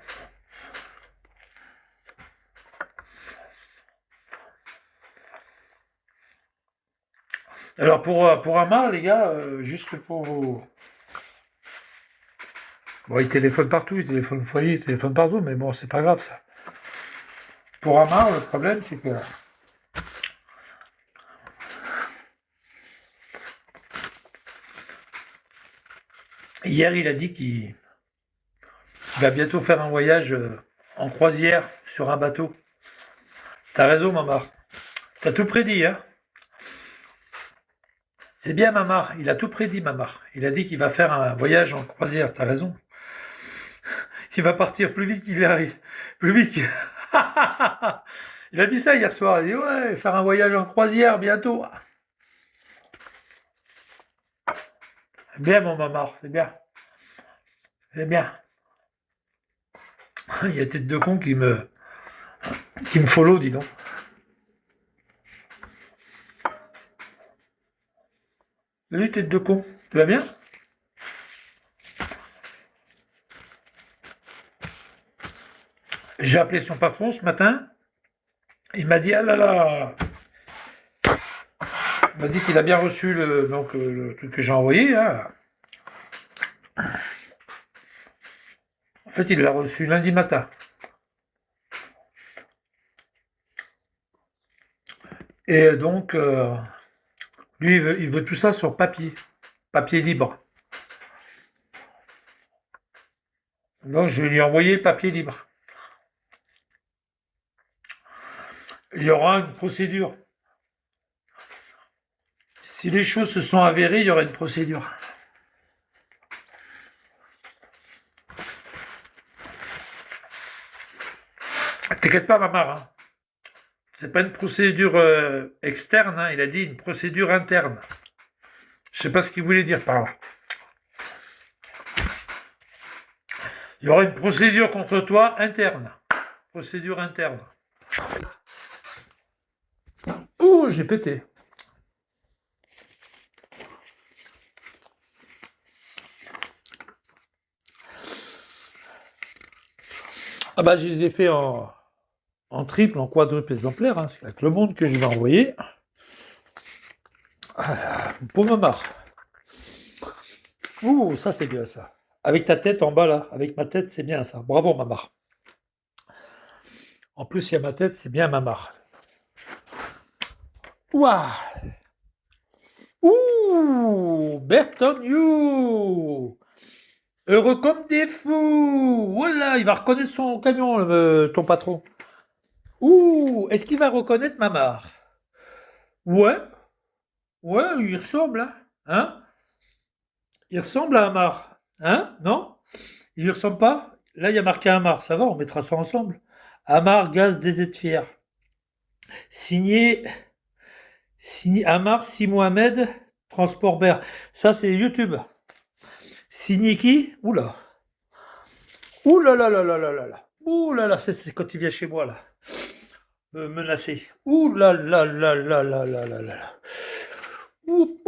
Alors, pour Amar, les gars, juste pour vous... Bon, il téléphone partout, il téléphone au foyer, il téléphone partout, mais bon, c'est pas grave, ça. Pour Amar, le problème, c'est que... Hier, il a dit qu'il va bientôt faire un voyage en croisière sur un bateau. T'as raison, Mamar. T'as tout prédit, hein. C'est bien, Mamar. Il a tout prédit, Mamar. Il a dit qu'il va faire un voyage en croisière. T'as raison. Il va partir plus vite qu'il arrive. Plus vite qu'il... Il a dit ça hier soir. Il a dit, ouais, faire un voyage en croisière bientôt. C'est bien, mon Mamar. C'est bien. C'est bien. Il y a tête de con qui me follow, dis donc. Salut, tête de con. Tu vas bien? J'ai appelé son patron ce matin. Il m'a dit, ah là là. Il m'a dit qu'il a bien reçu le truc que j'ai envoyé. Hein. En fait, il l'a reçu lundi matin. Et donc, lui, il veut tout ça sur papier. Papier libre. Donc, je vais lui envoyer le papier libre. Il y aura une procédure. Si les choses se sont avérées, il y aura une procédure. T'inquiète pas, Mamar. Hein. C'est pas une procédure externe, hein. Il a dit une procédure interne. Je sais pas ce qu'il voulait dire par là. Il y aura une procédure contre toi interne. Procédure interne. Ouh, j'ai pété. Ah bah je les ai fait en triple, en quadruple exemplaire, hein, avec le monde que je vais envoyer. Ah, pour Mamar. Ouh, ça c'est bien ça. Avec ta tête en bas là, avec ma tête, c'est bien ça. Bravo Mamar. En plus, il y a ma tête, c'est bien Mamar. Ouah. Ouh, Bertognou. Heureux comme des fous. Voilà, il va reconnaître son camion, ton patron. Ouh, est-ce qu'il va reconnaître Mamar? Ouais, il ressemble, hein? Il ressemble à Amar, hein? Non? Il ne ressemble pas? Là, il y a marqué Amar, ça va, on mettra ça ensemble. Amar Gaz des Aides Fiers. Signé Amar, Si Mohamed, Transport Ber. Ça, c'est YouTube. Signé qui? Oula. Oula là là là là là là. Oula là, c'est quand il vient chez moi, là. Me menacer. Oula là là là là là là là. Oh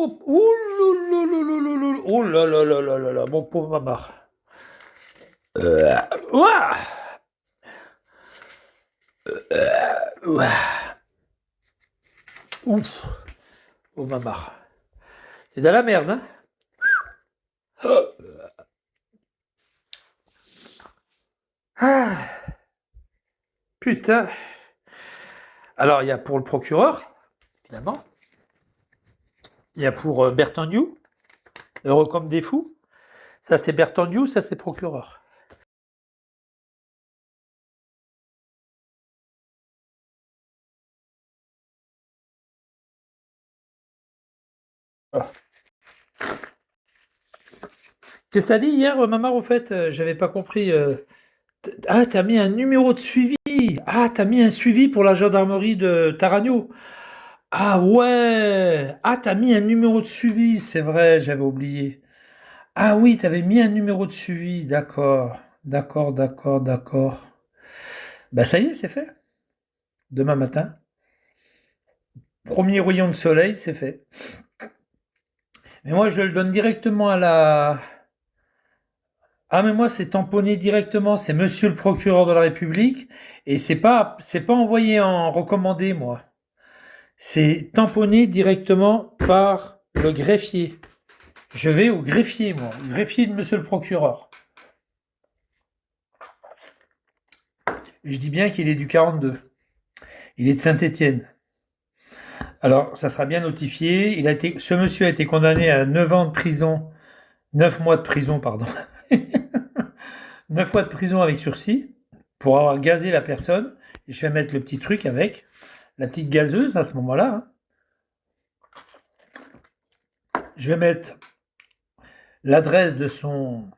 là là là là là là, mon pauvre Mamar. Ouah. Ouf. Oh Mamar. C'est de la merde, hein? Ah. Putain. Alors, il y a pour le procureur, évidemment. Il y a pour Bertagnou, heureux comme des fous. Ça, c'est Bertagnou, ça, c'est procureur. Ah. Qu'est-ce que t'as dit hier, Mamar, au fait? J'avais pas compris. Ah, t'as mis un numéro de suivi. Ah, t'as mis un suivi pour la gendarmerie de Taragno. Ah ouais. Ah, t'as mis un numéro de suivi, c'est vrai, j'avais oublié. Ah oui, t'avais mis un numéro de suivi, d'accord. D'accord, d'accord, d'accord. Ben ça y est, c'est fait. Demain matin. Premier rayon de soleil, c'est fait. Mais moi, je le donne directement à la... Ah, mais moi, c'est tamponné directement. C'est monsieur le procureur de la République. Et c'est pas envoyé en recommandé, moi. C'est tamponné directement par le greffier. Je vais au greffier, moi. Au greffier de monsieur le procureur. Et je dis bien qu'il est du 42. Il est de Saint-Étienne. Alors, ça sera bien notifié. Ce monsieur a été condamné à 9 ans de prison. 9 mois de prison, pardon. 9 mois de prison avec sursis pour avoir gazé la personne. Et je vais mettre le petit truc avec la petite gazeuse à ce moment-là. Je vais mettre l'adresse de son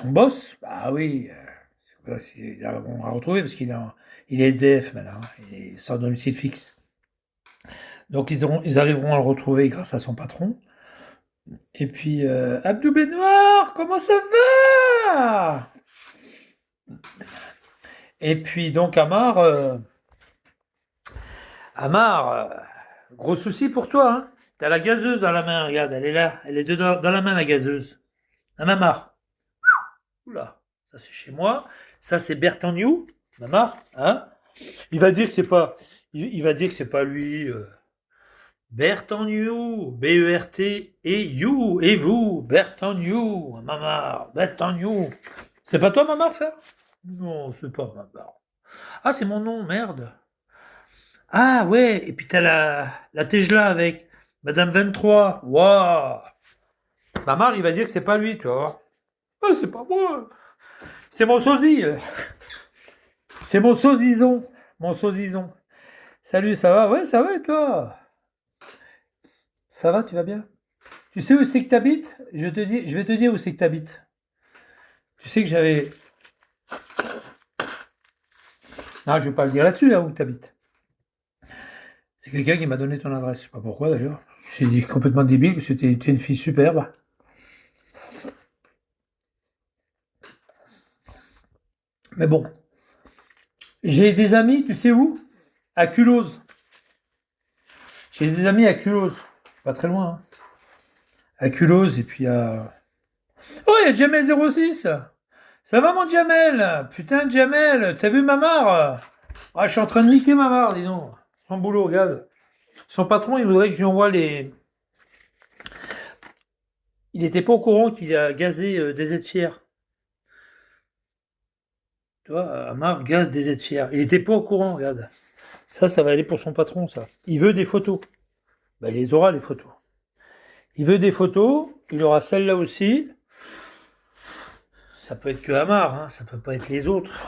boss. Bah oui, on va retrouver parce qu'il est SDF maintenant. Il est sans domicile fixe. Donc ils arriveront à le retrouver grâce à son patron. Et puis Abdou Benoît, comment ça va? Et puis donc Amar, gros souci pour toi, hein? T'as la gazeuse dans la main, regarde, elle est là, elle est dedans, dans la main la gazeuse. La Mamar. Oula, ça c'est chez moi, ça c'est Bertagnou, Mamar, hein? Il va dire que c'est pas, il va dire que c'est pas lui. Bertagnou, B-E-R-T et you, et vous, Bertagnou, Mamar, Bertagnou. C'est pas toi, Mamar, ça? Non, c'est pas Mamar. Ah, c'est mon nom, merde. Ah, ouais, et puis t'as la Tejla avec Madame 23. Waouh! Mamar, il va dire que c'est pas lui, tu vois. Ah, c'est pas moi. C'est mon sosie. C'est mon sosison. Mon sosison. Salut, ça va? Ouais, ça va, et toi? Ça va, tu vas bien? Tu sais où c'est que t'habites? Je vais te dire où c'est que t'habites. Tu sais que j'avais... Non, je vais pas le dire là-dessus, là, où t'habites. C'est quelqu'un qui m'a donné ton adresse. Je sais pas pourquoi, d'ailleurs. C'est complètement débile, que t'es une fille superbe. Mais bon. J'ai des amis, tu sais où? À Culose. J'ai des amis à Culose. Pas très loin, hein. À Culose, et puis à... Oh, il y a Jamel 06. Ça va, mon Jamel? Putain, Jamel, t'as vu Mamar? Ah, je suis en train de niquer Mamar, dis donc. Son boulot, regarde. Son patron, il voudrait que j'envoie les... Il n'était pas au courant qu'il a gazé des aides fières. Tu vois, Amar gaze des aides fières. Il n'était pas au courant, regarde. Ça va aller pour son patron, ça. Il veut des photos. Ben, il les aura, les photos. Il veut des photos. Il aura celle-là aussi. Ça peut être que Amar, hein. Ça peut pas être les autres.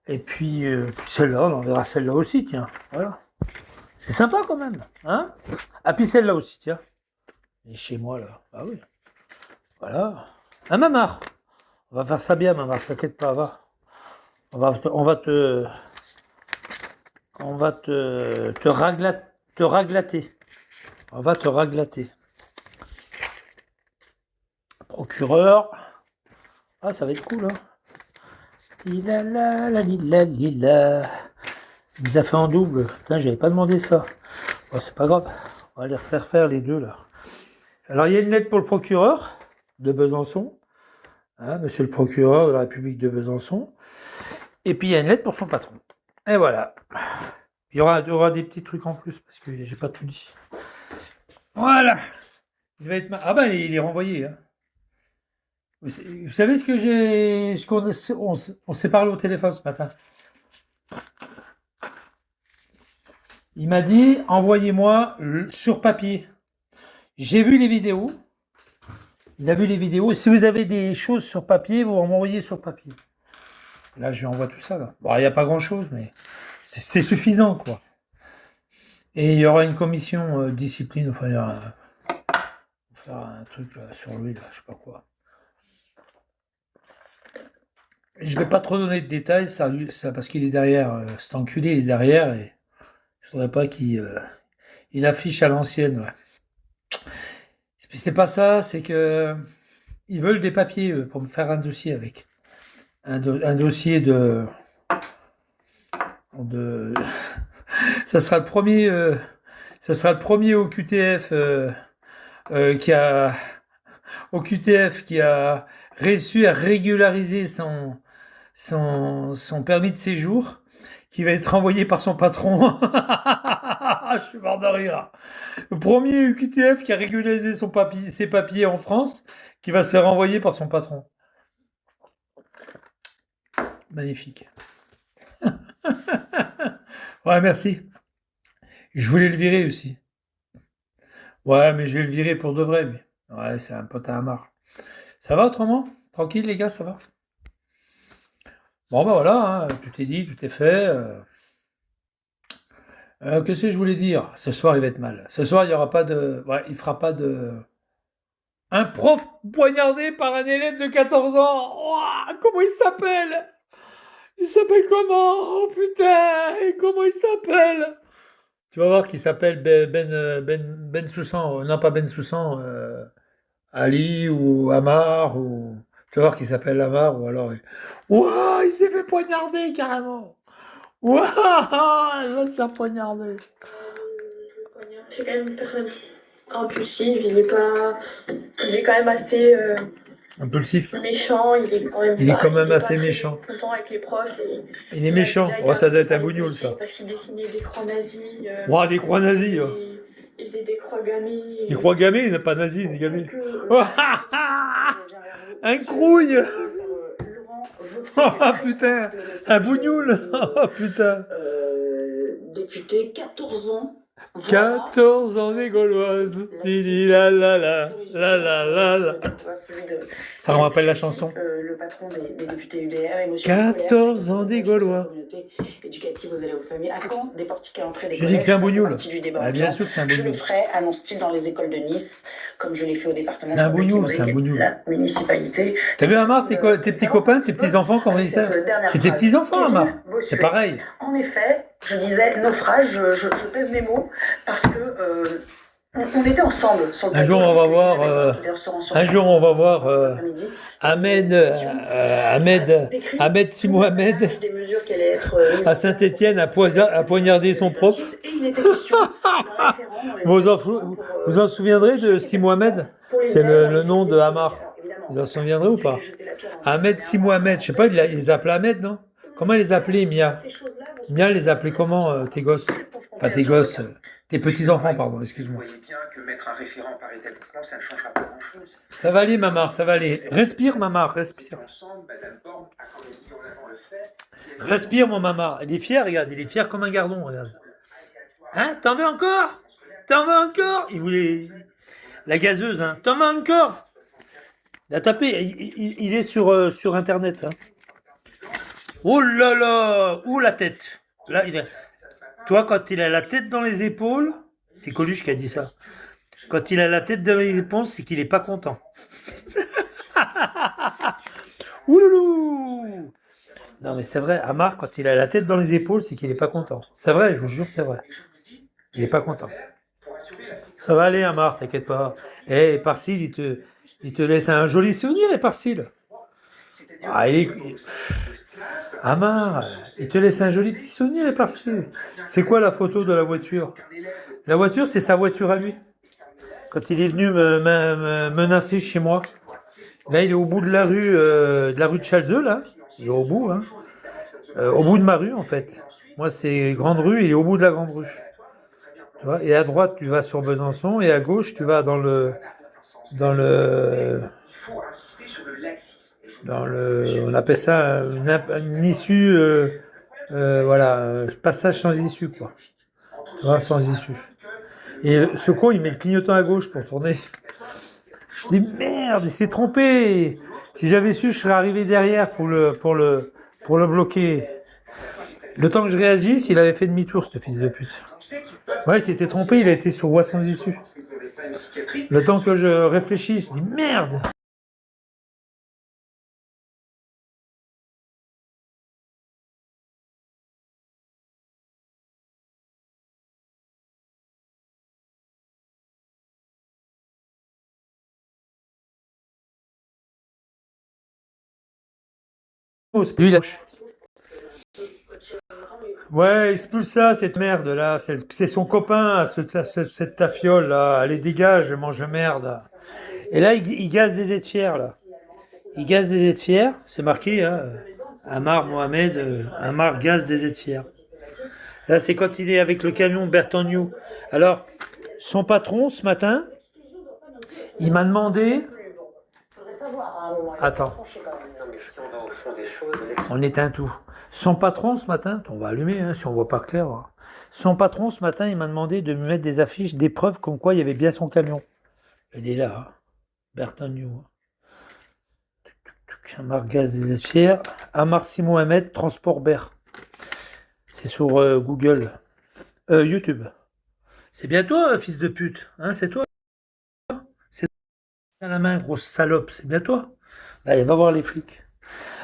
Et puis, celle-là, on verra celle-là aussi, tiens. Voilà. C'est sympa quand même, hein? Ah, puis celle-là aussi, tiens. Et chez moi, là. Ah oui. Voilà. Ah, Mamar. On va faire ça bien, Mamar. T'inquiète pas, va. On va te te raglater. On va te raglater. Procureur. Ah, ça va être cool, hein. Lila, la, lila, lila. Il nous a fait en double. Putain, j'avais pas demandé ça. Bon, c'est pas grave. On va les refaire faire les deux, là. Alors, il y a une lettre pour le procureur de Besançon. Hein, monsieur le procureur de la République de Besançon. Et puis, il y a une lettre pour son patron. Et voilà. Il y aura des petits trucs en plus, parce que j'ai pas tout dit. Voilà. Il va être ah ben, il est renvoyé, hein. Vous savez ce que j'ai... On s'est parlé au téléphone ce matin. Il m'a dit, envoyez-moi sur papier. J'ai vu les vidéos. Il a vu les vidéos. Si vous avez des choses sur papier, vous m'envoyez sur papier. Là, je lui envoie tout ça, là. Bon, il n'y a pas grand-chose, mais c'est suffisant, quoi. Et il y aura une commission discipline. Enfin, il y aura... on va faire un truc là, sur lui, là, je sais pas quoi. Je vais pas trop donner de détails, ça parce qu'il est derrière, cet enculé, il est derrière, et je voudrais pas qu'il il affiche à l'ancienne, ouais. C'est pas ça, c'est que ils veulent des papiers pour me faire un dossier avec. Un dossier de ça sera le premier au QTF qui a réussi à régulariser son permis de séjour, qui va être envoyé par son patron. Je suis mort de rire. Le premier UQTF qui a régularisé ses papiers en France, qui va se renvoyer par son patron. Magnifique. Ouais, merci. Je voulais le virer aussi. Ouais, mais je vais le virer pour de vrai. Mais... ouais, c'est un pote à Hamar. Ça va autrement? Tranquille, les gars, ça va? Bon, ben voilà, hein, tout est dit, tout est fait. Qu'est-ce que je voulais dire? Ce soir, il va être mal. Ce soir, il n'y aura pas de... ouais, il fera pas de... Un prof poignardé par un élève de 14 ans. Ouah, comment il s'appelle? Il s'appelle comment? Oh putain, comment il s'appelle? Tu vas voir qu'il s'appelle Ben Soussan. Non, pas Ben Soussan. Ali ou Amar. Ou... tu vas voir qu'il s'appelle Amar. Ou alors... ouah, il s'est fait poignarder carrément. Ouah, il va se faire poignarder. C'est quand même une personne impulsive. Il est quand même assez... impulsif. Méchant, il est quand même assez méchant. Tout le temps avec les profs. Il est méchant. Oh, ça doit être un bougnoul, ça. Parce qu'il dessinait des croix nazis. Ouah, des croix nazis. Il faisait des croix gammées. Des croix gammées, il n'a pas nazis, des gammées. Un crouille. Oh putain, un bougnoul. Oh putain. Député, 14 ans. 14 ans des Gauloises. Didi la la la la la la la. Ça me rappelle la chanson. Le patron des députés UDR et monsieur 14 ans des Gaulois. Éducative aux élèves aux familles. À quand déportiquer l'entrée des Je dis que c'est un bougnoul. Ah, bien sûr que c'est un Je bougnoul. le ferai, annonce-t-il dans les écoles de Nice, comme je l'ai fait au département. C'est un bougnoul, c'est un bougnoul. La municipalité. T'as vu Amar, tes petits copains, tes petits enfants, comment ils savent? C'est tes petits enfants, Amar. C'est pareil. En effet, je disais naufrage, je pèse mes mots, parce que on était ensemble sur le Un jour, on va voir. Un jour, on va voir. Ahmed Si Mohamed à Saint-Étienne a poignardé son prof. Vous en souviendrez de Si Mohamed? C'est le nom de Hamar. Vous en souviendrez ou pas? Ahmed Si Mohamed, je sais pas, il les appelait Ahmed, non? Comment il les appelait, Mia? Mia les appelait comment, tes gosses? Enfin, tes gosses, tes petits-enfants, pardon, excuse-moi. Vous voyez bien que mettre un référent par établissement, ça ne changera pas grand-chose. Ça va aller, Mamar, ça va aller. Respire, Mamar, respire. Respire, mon Mamar. Il est fier, regarde, il est fier comme un gardon, regarde. Hein, t'en veux encore? T'en veux encore? Il voulait... la gazeuse, hein. T'en veux encore? Il a tapé, il est sur Internet, hein. Oh là là! Ouh, la tête! Là, il a... toi, quand il a la tête dans les épaules, c'est Coluche qui a dit ça. Quand il a la tête dans les épaules, c'est qu'il n'est pas content. Ouloulou! Non, mais c'est vrai, Amar, quand il a la tête dans les épaules, c'est qu'il n'est pas content. C'est vrai, je vous jure, c'est vrai. Il n'est pas content. Ça va aller, Amar, t'inquiète pas. Eh, Parsil, il te laisse un joli souvenir, les Parsil. Ah, Amar, il te laisse un joli petit souvenir, les Parsil. C'est quoi la photo de la voiture? La voiture, c'est sa voiture à lui. Quand il est venu me menacer chez moi. Là, il est au bout de la rue de Chalzeux, là. Il est au bout, hein. Au bout de ma rue, en fait. Moi, c'est Grande Rue, il est au bout de la Grande Rue. Tu vois, et à droite, tu vas sur Besançon, et à gauche, tu vas dans le, on appelle ça une issue, voilà, passage sans issue, quoi. Tu vois, sans issue. Et ce con, il met le clignotant à gauche pour tourner. Je dis merde, il s'est trompé. Si j'avais su, je serais arrivé derrière pour le bloquer. Le temps que je réagisse, il avait fait demi-tour, ce fils de pute. Ouais, il s'était trompé, il a été sur voie sans issue. Le temps que je réfléchisse, je dis merde. Lui, là. Ouais, il se pousse ça, cette merde là. C'est son copain, cette tafiole là. Allez, dégage, mange merde. Et là, il gaze des aides fiers là. Il gaze des aides fiers, c'est marqué, hein. Amar Mohamed, Amar gaz des aides fiers. Là, c'est quand il est avec le camion Bertognou. Alors, son patron, ce matin, il m'a demandé. Attends. On éteint tout. Son patron ce matin, on va allumer hein, si on voit pas clair. Hein. Son patron ce matin, il m'a demandé de me mettre des affiches, des preuves comme quoi il y avait bien son camion. Il est là, hein. Bertognou. Amar Gaz des Fiers, Amar Si Mohamed, Transport Ber. C'est sur Google. YouTube. C'est bien toi, fils de pute. Hein, c'est toi. C'est à la main, grosse salope. C'est bien toi. Allez, va voir les flics.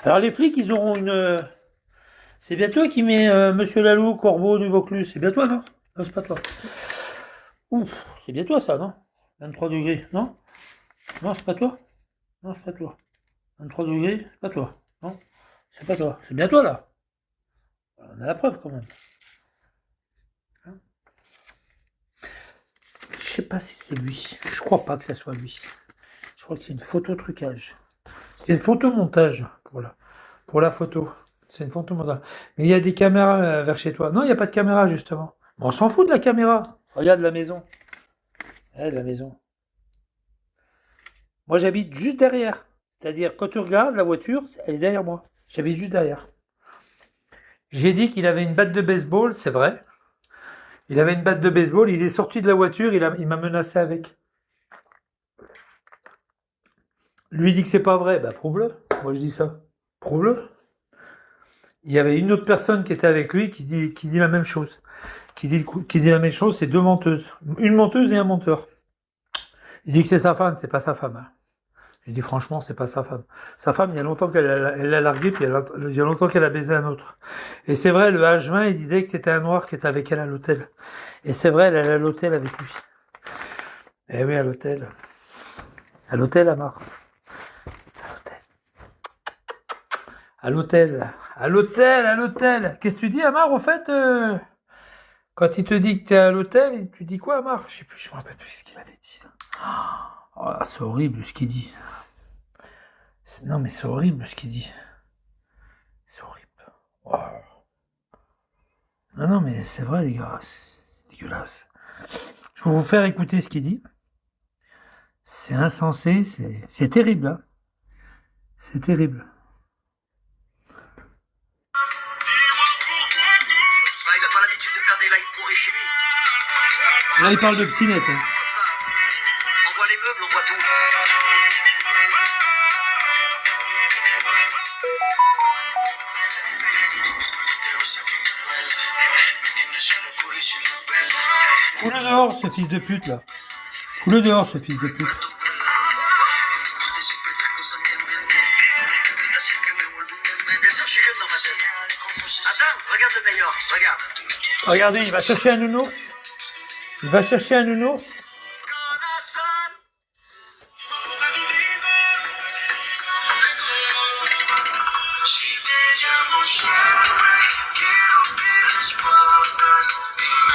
Alors les flics, ils auront une... C'est bien toi qui mets Monsieur Lalou, Corbeau du Vaucluse. C'est bien toi, non? Non, c'est pas toi. Ouf, c'est bien toi ça, non? 23 degrés, non? Non, c'est pas toi? Non, c'est pas toi. 23 degrés, c'est pas toi. Non, c'est pas toi. C'est bien toi, là. On a la preuve, quand même. Hein? Je sais pas si c'est lui. Je crois pas que ça soit lui. Je crois que c'est une photo trucage. C'est une photo montage pour la photo. C'est une photo montage. Mais il y a des caméras vers chez toi. Non, il n'y a pas de caméra, justement. Mais on s'en fout de la caméra. Regarde la maison. La maison. Moi, j'habite juste derrière. C'est-à-dire, quand tu regardes, la voiture, elle est derrière moi. J'habite juste derrière. J'ai dit qu'il avait une batte de baseball, c'est vrai. Il avait une batte de baseball, il est sorti de la voiture, il m'a menacé avec. Lui dit que c'est pas vrai, bah prouve-le. Moi je dis ça. Prouve-le. Il y avait une autre personne qui était avec lui qui dit la même chose. Qui dit la même chose, c'est deux menteuses. Une menteuse et un menteur. Il dit que c'est sa femme, c'est pas sa femme. Hein. Je dis franchement, c'est pas sa femme. Sa femme, il y a longtemps qu'elle l'a largué, puis il y a longtemps qu'elle a baisé un autre. Et c'est vrai, le H20, il disait que c'était un noir qui était avec elle à l'hôtel. Et c'est vrai, elle allait à l'hôtel avec lui. Eh oui, à l'hôtel. À l'hôtel, Amar. À l'hôtel. À l'hôtel, à l'hôtel. Qu'est-ce que tu dis, Amar, au fait quand il te dit que t'es à l'hôtel, tu dis quoi, Amar? Je sais plus, je me rappelle plus ce qu'il avait dit. Oh, c'est horrible ce qu'il dit. Non, mais c'est horrible ce qu'il dit. C'est horrible. Wow. Non, mais c'est vrai, les gars. C'est dégueulasse. Je vais vous faire écouter ce qu'il dit. C'est insensé. C'est terrible. Hein. C'est terrible. Il a pas l'habitude de faire des lives pourris chez lui. Là, il parle de petits net. Hein. Comme ça, on voit les meubles, on voit tout. Fous-le dehors, ce fils de pute, là. Fous-le dehors, ce fils de pute. Bien sûr, je suis jeune dans ma tête. Attends, regarde le meilleur, regarde. Regardez, il va chercher un nounours. Il va chercher un nounours.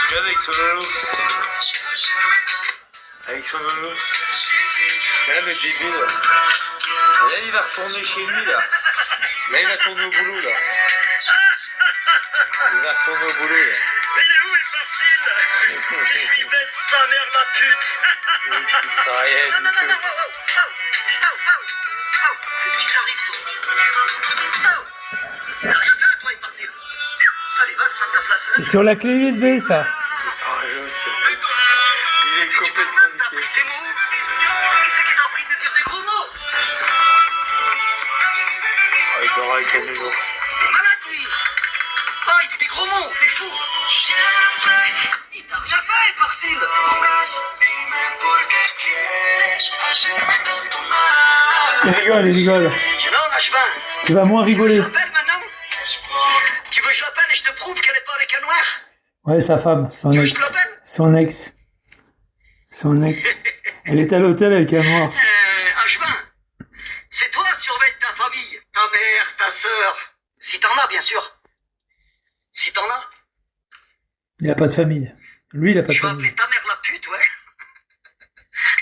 Regarde avec son nounours. Avec son nounours. Regarde le débile. Et là, il va retourner chez lui, là. Là, il va tourner au boulot, là. Il va retourner au boulot, là. Mais il est où, est facile? Je lui baisse sa mère, la pute. Il fera rien du tout. Qu'est-ce qui t'arrive, toi? T'as rien fait, toi, Farcile? Allez, va, prends ta place. C'est sur la clé USB, ça. Ah, je sais. Il est complètement niqué. Ces mots? Qui c'est qui t'a appris de dire des gros mots? Ah, il dort avec un nounours. Malade, lui. Oh, il dit des gros mots, t'es fou. Il t'a rien fait, Farcile. Il rigole, il rigole. Non, Lachevin. Tu vas moins rigoler. Je l'appelle maintenant? Tu veux que je l'appelle et je te prouve qu'elle est pas avec un noir? Ouais, sa femme, son Tu veux que ex. je te l'appelle? Son ex. Son ex. Elle est à l'hôtel avec un noir. Angevin, c'est toi surveille ta famille, ta mère, ta sœur. Si t'en as, bien sûr. Si t'en as, Il a pas de famille. Lui, il a pas de je vais famille. appeler ta mère la pute, ouais.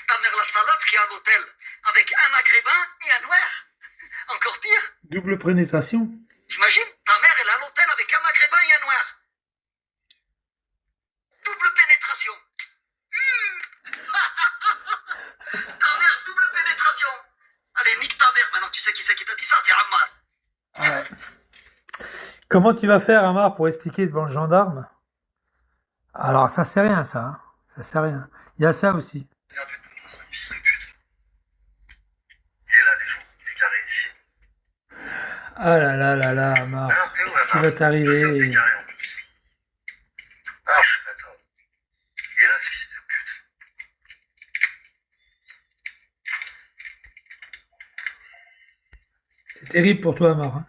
Ta mère la salope qui est à l'hôtel, avec un maghrébin et un noir. Encore pire. Double pénétration. T'imagines? Ta mère, elle est à l'hôtel avec un maghrébin et un noir. Double pénétration. Ta mère, double pénétration. Allez, nique ta mère, maintenant tu sais qui c'est qui t'a dit ça, c'est Ammar. Comment tu vas faire, Amar, pour expliquer devant le gendarme? Alors, ça sert rien, ça. Hein. Ça sert rien. Il y a ça aussi. Regarde du tout, c'est un fils de pute. Il est là, les gens. Il est carré ici. Ah là là là là, Amar. Alors, t'es où, Qu'est-ce qui Amar? va t'arriver? T'es carré en plus. Ah, je suis d'accord. Il est là, ce fils de pute. C'est terrible pour toi, Amar. Hein.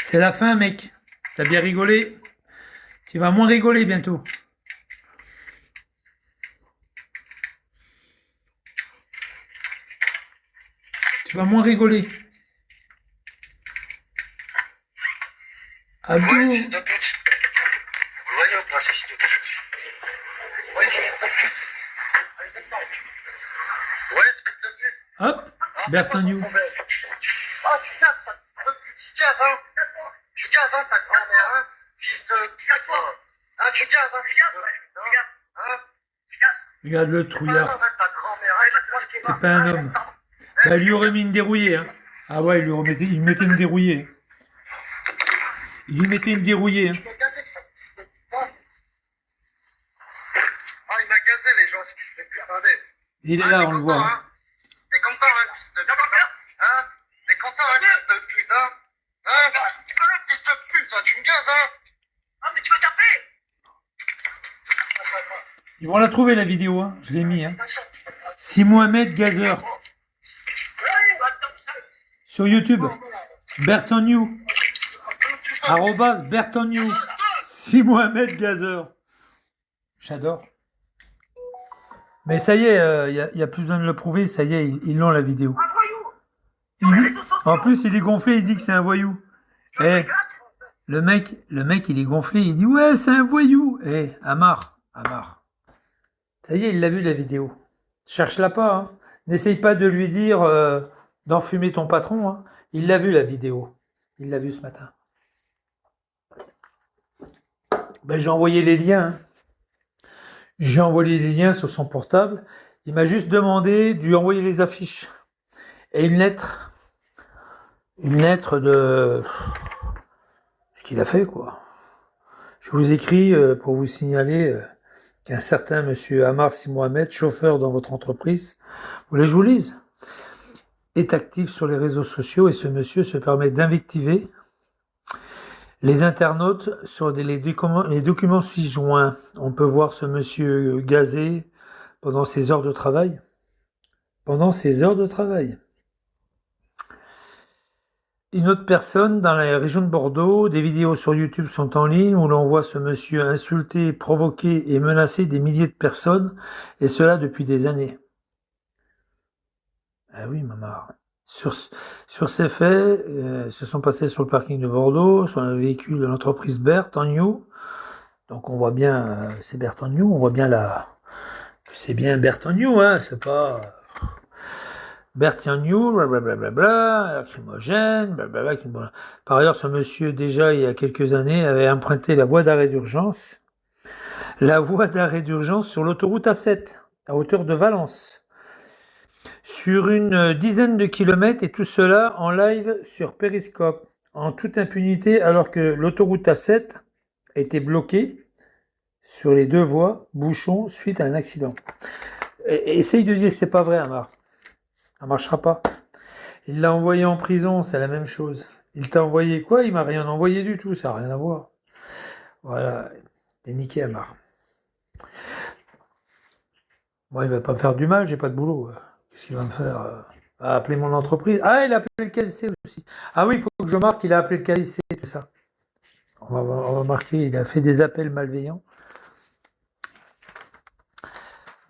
C'est la fin, mec. T'as bien rigolé. Tu vas moins rigoler bientôt. Tu vas moins rigoler. Vous voyez, ce Abdou. fils de pute? Vous le voyez ou pas, ce fils de pute? Vous voyez, ce fils de pute? Allez, descends. Ouais, ce fils de pute. Hop. Ah, c'est Bertrand pas ton New. problème. Ah, tu gazes, tu gazes, hein? Tu gazes, hein, ta grand-mère, hein? Fils de pute. Ah, tu gazes, hein? Fils de pute, hein? Regarde le trouillard. Ta grand-mère, hein? C'est pas un homme. Bah, il lui aurait mis une dérouillée. Hein. Ah ouais, il mettait une dérouillée. Il lui mettait une dérouillée. Hein. Tu m'as gazé, ça, fils de pute, hein? Ah, il m'a gazé, les gens, ce fils de pute, attendez. Il est là, on le voit. Hein. T'es content, hein, fils de pute? Hein? T'es content, hein, fils de pute, hein? Hein? Fils de pute, ça, tu me gazes, hein? Ah, mais tu veux taper? Ils vont la trouver, la vidéo. Hein. Je l'ai mis. Hein. Si Mohamed Gazer. Sur YouTube. Bertrand New. Arrobas Bertrand New. Si Mohamed Gazer. J'adore. Mais ça y est, il n'y a plus besoin de le prouver. Ça y est, ils l'ont, la vidéo. En plus, il est gonflé. Il dit que c'est un voyou. Eh, le mec, il est gonflé. Il dit, ouais, c'est un voyou. Eh, Amar. Ça y est, il l'a vu, la vidéo. Cherche-la pas. Hein. N'essaye pas de lui dire d'enfumer ton patron. Hein. Il l'a vu, la vidéo. Il l'a vu ce matin. Ben, j'ai envoyé les liens. Hein. J'ai envoyé les liens sur son portable. Il m'a juste demandé de lui envoyer les affiches. Et une lettre. Une lettre de ce qu'il a fait, quoi. Je vous écris pour vous signaler qu'un certain monsieur Amar Si Mohamed, chauffeur dans votre entreprise, vous voulez que je vous lise, est actif sur les réseaux sociaux et ce monsieur se permet d'invectiver les internautes sur les documents ci-joints. On peut voir ce monsieur gazé pendant ses heures de travail. Une autre personne dans la région de Bordeaux, des vidéos sur YouTube sont en ligne où l'on voit ce monsieur insulter, provoquer et menacer des milliers de personnes, et cela depuis des années. Ah oui, maman. Sur ces faits, se sont passés sur le parking de Bordeaux, sur un véhicule de l'entreprise Berthe en New. Donc on voit bien, c'est Berthe en New, on voit bien c'est bien Berthe en New, hein, c'est pas Berthe en New, blablabla, lacrymogène, blablabla. Par ailleurs, ce monsieur, déjà il y a quelques années, avait emprunté la voie d'arrêt d'urgence. La voie d'arrêt d'urgence sur l'autoroute A7, à hauteur de Valence. Sur une dizaine de kilomètres, et tout cela en live sur Periscope, en toute impunité, alors que l'autoroute A7 était bloquée sur les deux voies, bouchon, suite à un accident. Essaye de dire que c'est pas vrai, Amar. Ça marchera pas. Il l'a envoyé en prison, c'est la même chose. Il t'a envoyé quoi? Il m'a rien envoyé du tout, ça n'a rien à voir. Voilà, t'es niqué, Amar. Moi, il va pas me faire du mal, j'ai pas de boulot. Qu'est-ce qu'il va me faire? Appeler mon entreprise. Ah, il a appelé le KFC aussi. Ah oui, il faut que je marque qu'il a appelé le KFC, tout ça. On va marquer, il a fait des appels malveillants.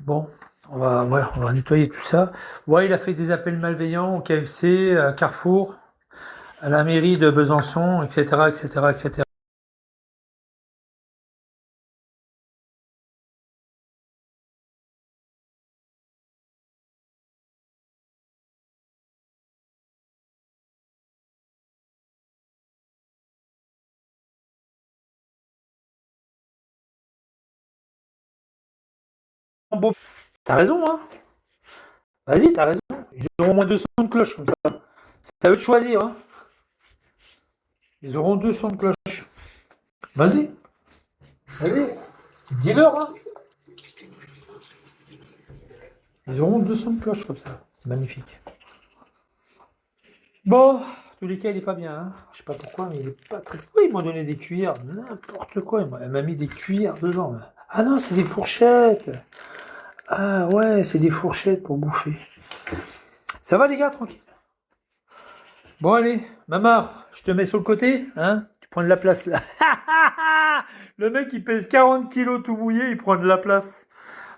Bon, on va nettoyer tout ça. Ouais, il a fait des appels malveillants au KFC, à Carrefour, à la mairie de Besançon, etc., etc., etc. Bon, t'as raison, hein. Vas-y, t'as raison. Ils auront moins de sons de cloche comme ça. C'est à eux de choisir, hein. Ils auront 2 sons de cloche. Vas-y. Vas-y. Dis-leur, hein. Ils auront 2 sons de cloche comme ça. C'est magnifique. Bon, en tous les cas, il est pas bien, hein. Je sais pas pourquoi, mais il est pas très... Oui, ils m'ont donné des cuillères, n'importe quoi. Elle m'a mis des cuillères dedans. Ah non, c'est des fourchettes. Ah ouais, c'est des fourchettes pour bouffer. Ça va les gars, tranquille? Bon allez, Mamar, je te mets sur le côté, hein? Tu prends de la place là. Le mec il pèse 40 kilos tout mouillé, il prend de la place.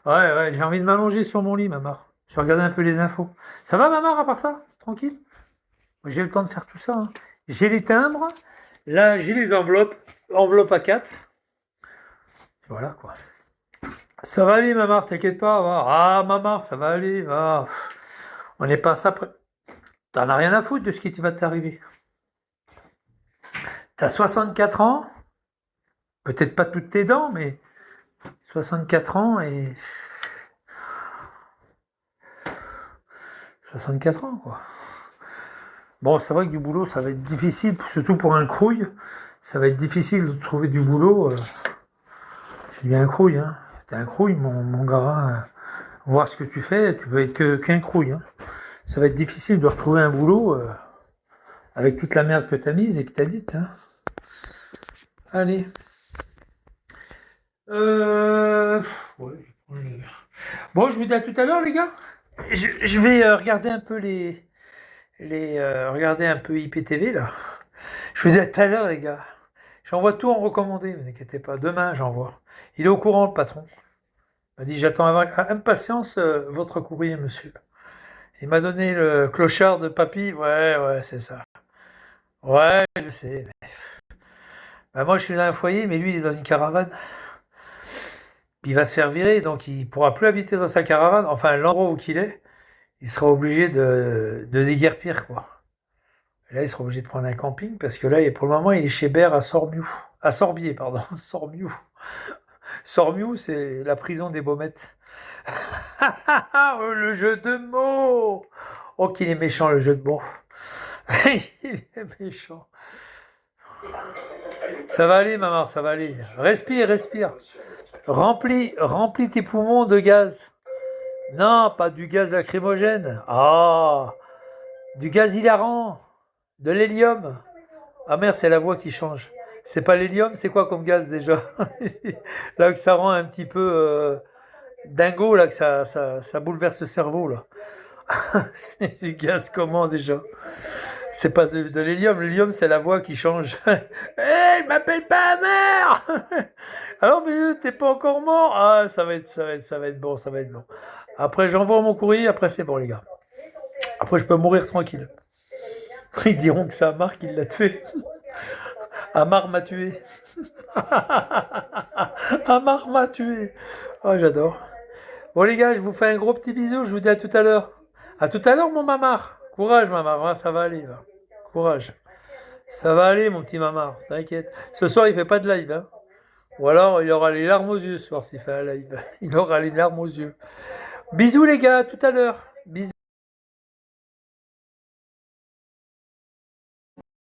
Ouais, j'ai envie de m'allonger sur mon lit, Mamar. Je vais regarder un peu les infos. Ça va Mamar à part ça? Tranquille? J'ai le temps de faire tout ça, hein. J'ai les timbres, là j'ai les enveloppes A4. Voilà quoi. Ça va aller, Mamar, t'inquiète pas. Va. Ah, Mamar, ça va aller. Va. On n'est pas ça près. T'en as rien à foutre de ce qui va t'arriver. T'as 64 ans. Peut-être pas toutes tes dents, mais 64 ans et... 64 ans, quoi. Bon, c'est vrai que du boulot, ça va être difficile, surtout pour un crouille. Ça va être difficile de trouver du boulot. Je dis bien un crouille, hein. T'es un crouille, mon gars. Hein. Voir ce que tu fais, tu peux être qu'un crouille. Hein. Ça va être difficile de retrouver un boulot avec toute la merde que t'as mise et que t'as dite. Hein. Allez. Ouais. Bon, je vous dis à tout à l'heure, les gars. Je vais regarder un peu regarder un peu IPTV, là. Je vous dis à tout à l'heure, les gars. J'envoie tout en recommandé, ne vous inquiétez pas. Demain, j'envoie. Il est au courant, le patron. Il m'a dit, j'attends avec impatience votre courrier, monsieur. Il m'a donné le clochard de papy. Ouais, c'est ça. Ouais, je sais. Mais... Ben, moi, je suis dans un foyer, mais lui, il est dans une caravane. Puis il va se faire virer, donc il pourra plus habiter dans sa caravane. Enfin, l'endroit où il est, il sera obligé de déguerpir, quoi. Et là, il sera obligé de prendre un camping, parce que là, pour le moment, il est chez Berre à Sormiou. À Sorbier, pardon. Sormiou. Sormiou, c'est la prison des Baumettes. Oh, le jeu de mots! Oh, qu'il est méchant, le jeu de mots. Il est méchant. Ça va aller, maman, ça va aller. Respire. Remplis tes poumons de gaz. Non, pas du gaz lacrymogène. Ah, du gaz hilarant. De l'hélium. Ah merde, c'est la voix qui change. C'est pas l'hélium, c'est quoi comme gaz déjà? Là que ça rend un petit peu dingo, là que ça bouleverse le cerveau là. C'est du gaz comment déjà? C'est pas de l'hélium. L'hélium, c'est la voix qui change. Hé, je m'appelle pas mère. Alors, mais t'es pas encore mort. Ah, ça va être bon, ça va être bon. Après, j'envoie mon courrier. Après, c'est bon, les gars. Après, je peux mourir tranquille. Ils diront que c'est Amar qui l'a tué. Amar m'a tué. Amar m'a tué. Oh, j'adore. Bon, les gars, je vous fais un gros petit bisou. Je vous dis à tout à l'heure. À tout à l'heure, mon mamar. Courage, mamar. Ah, ça va aller. Va. Courage. Ça va aller, mon petit mamar. T'inquiète. Ce soir, il fait pas de live. Hein. Ou alors, il aura les larmes aux yeux ce soir s'il fait un live. Il aura les larmes aux yeux. Bisous, les gars. À tout à l'heure. Bisous.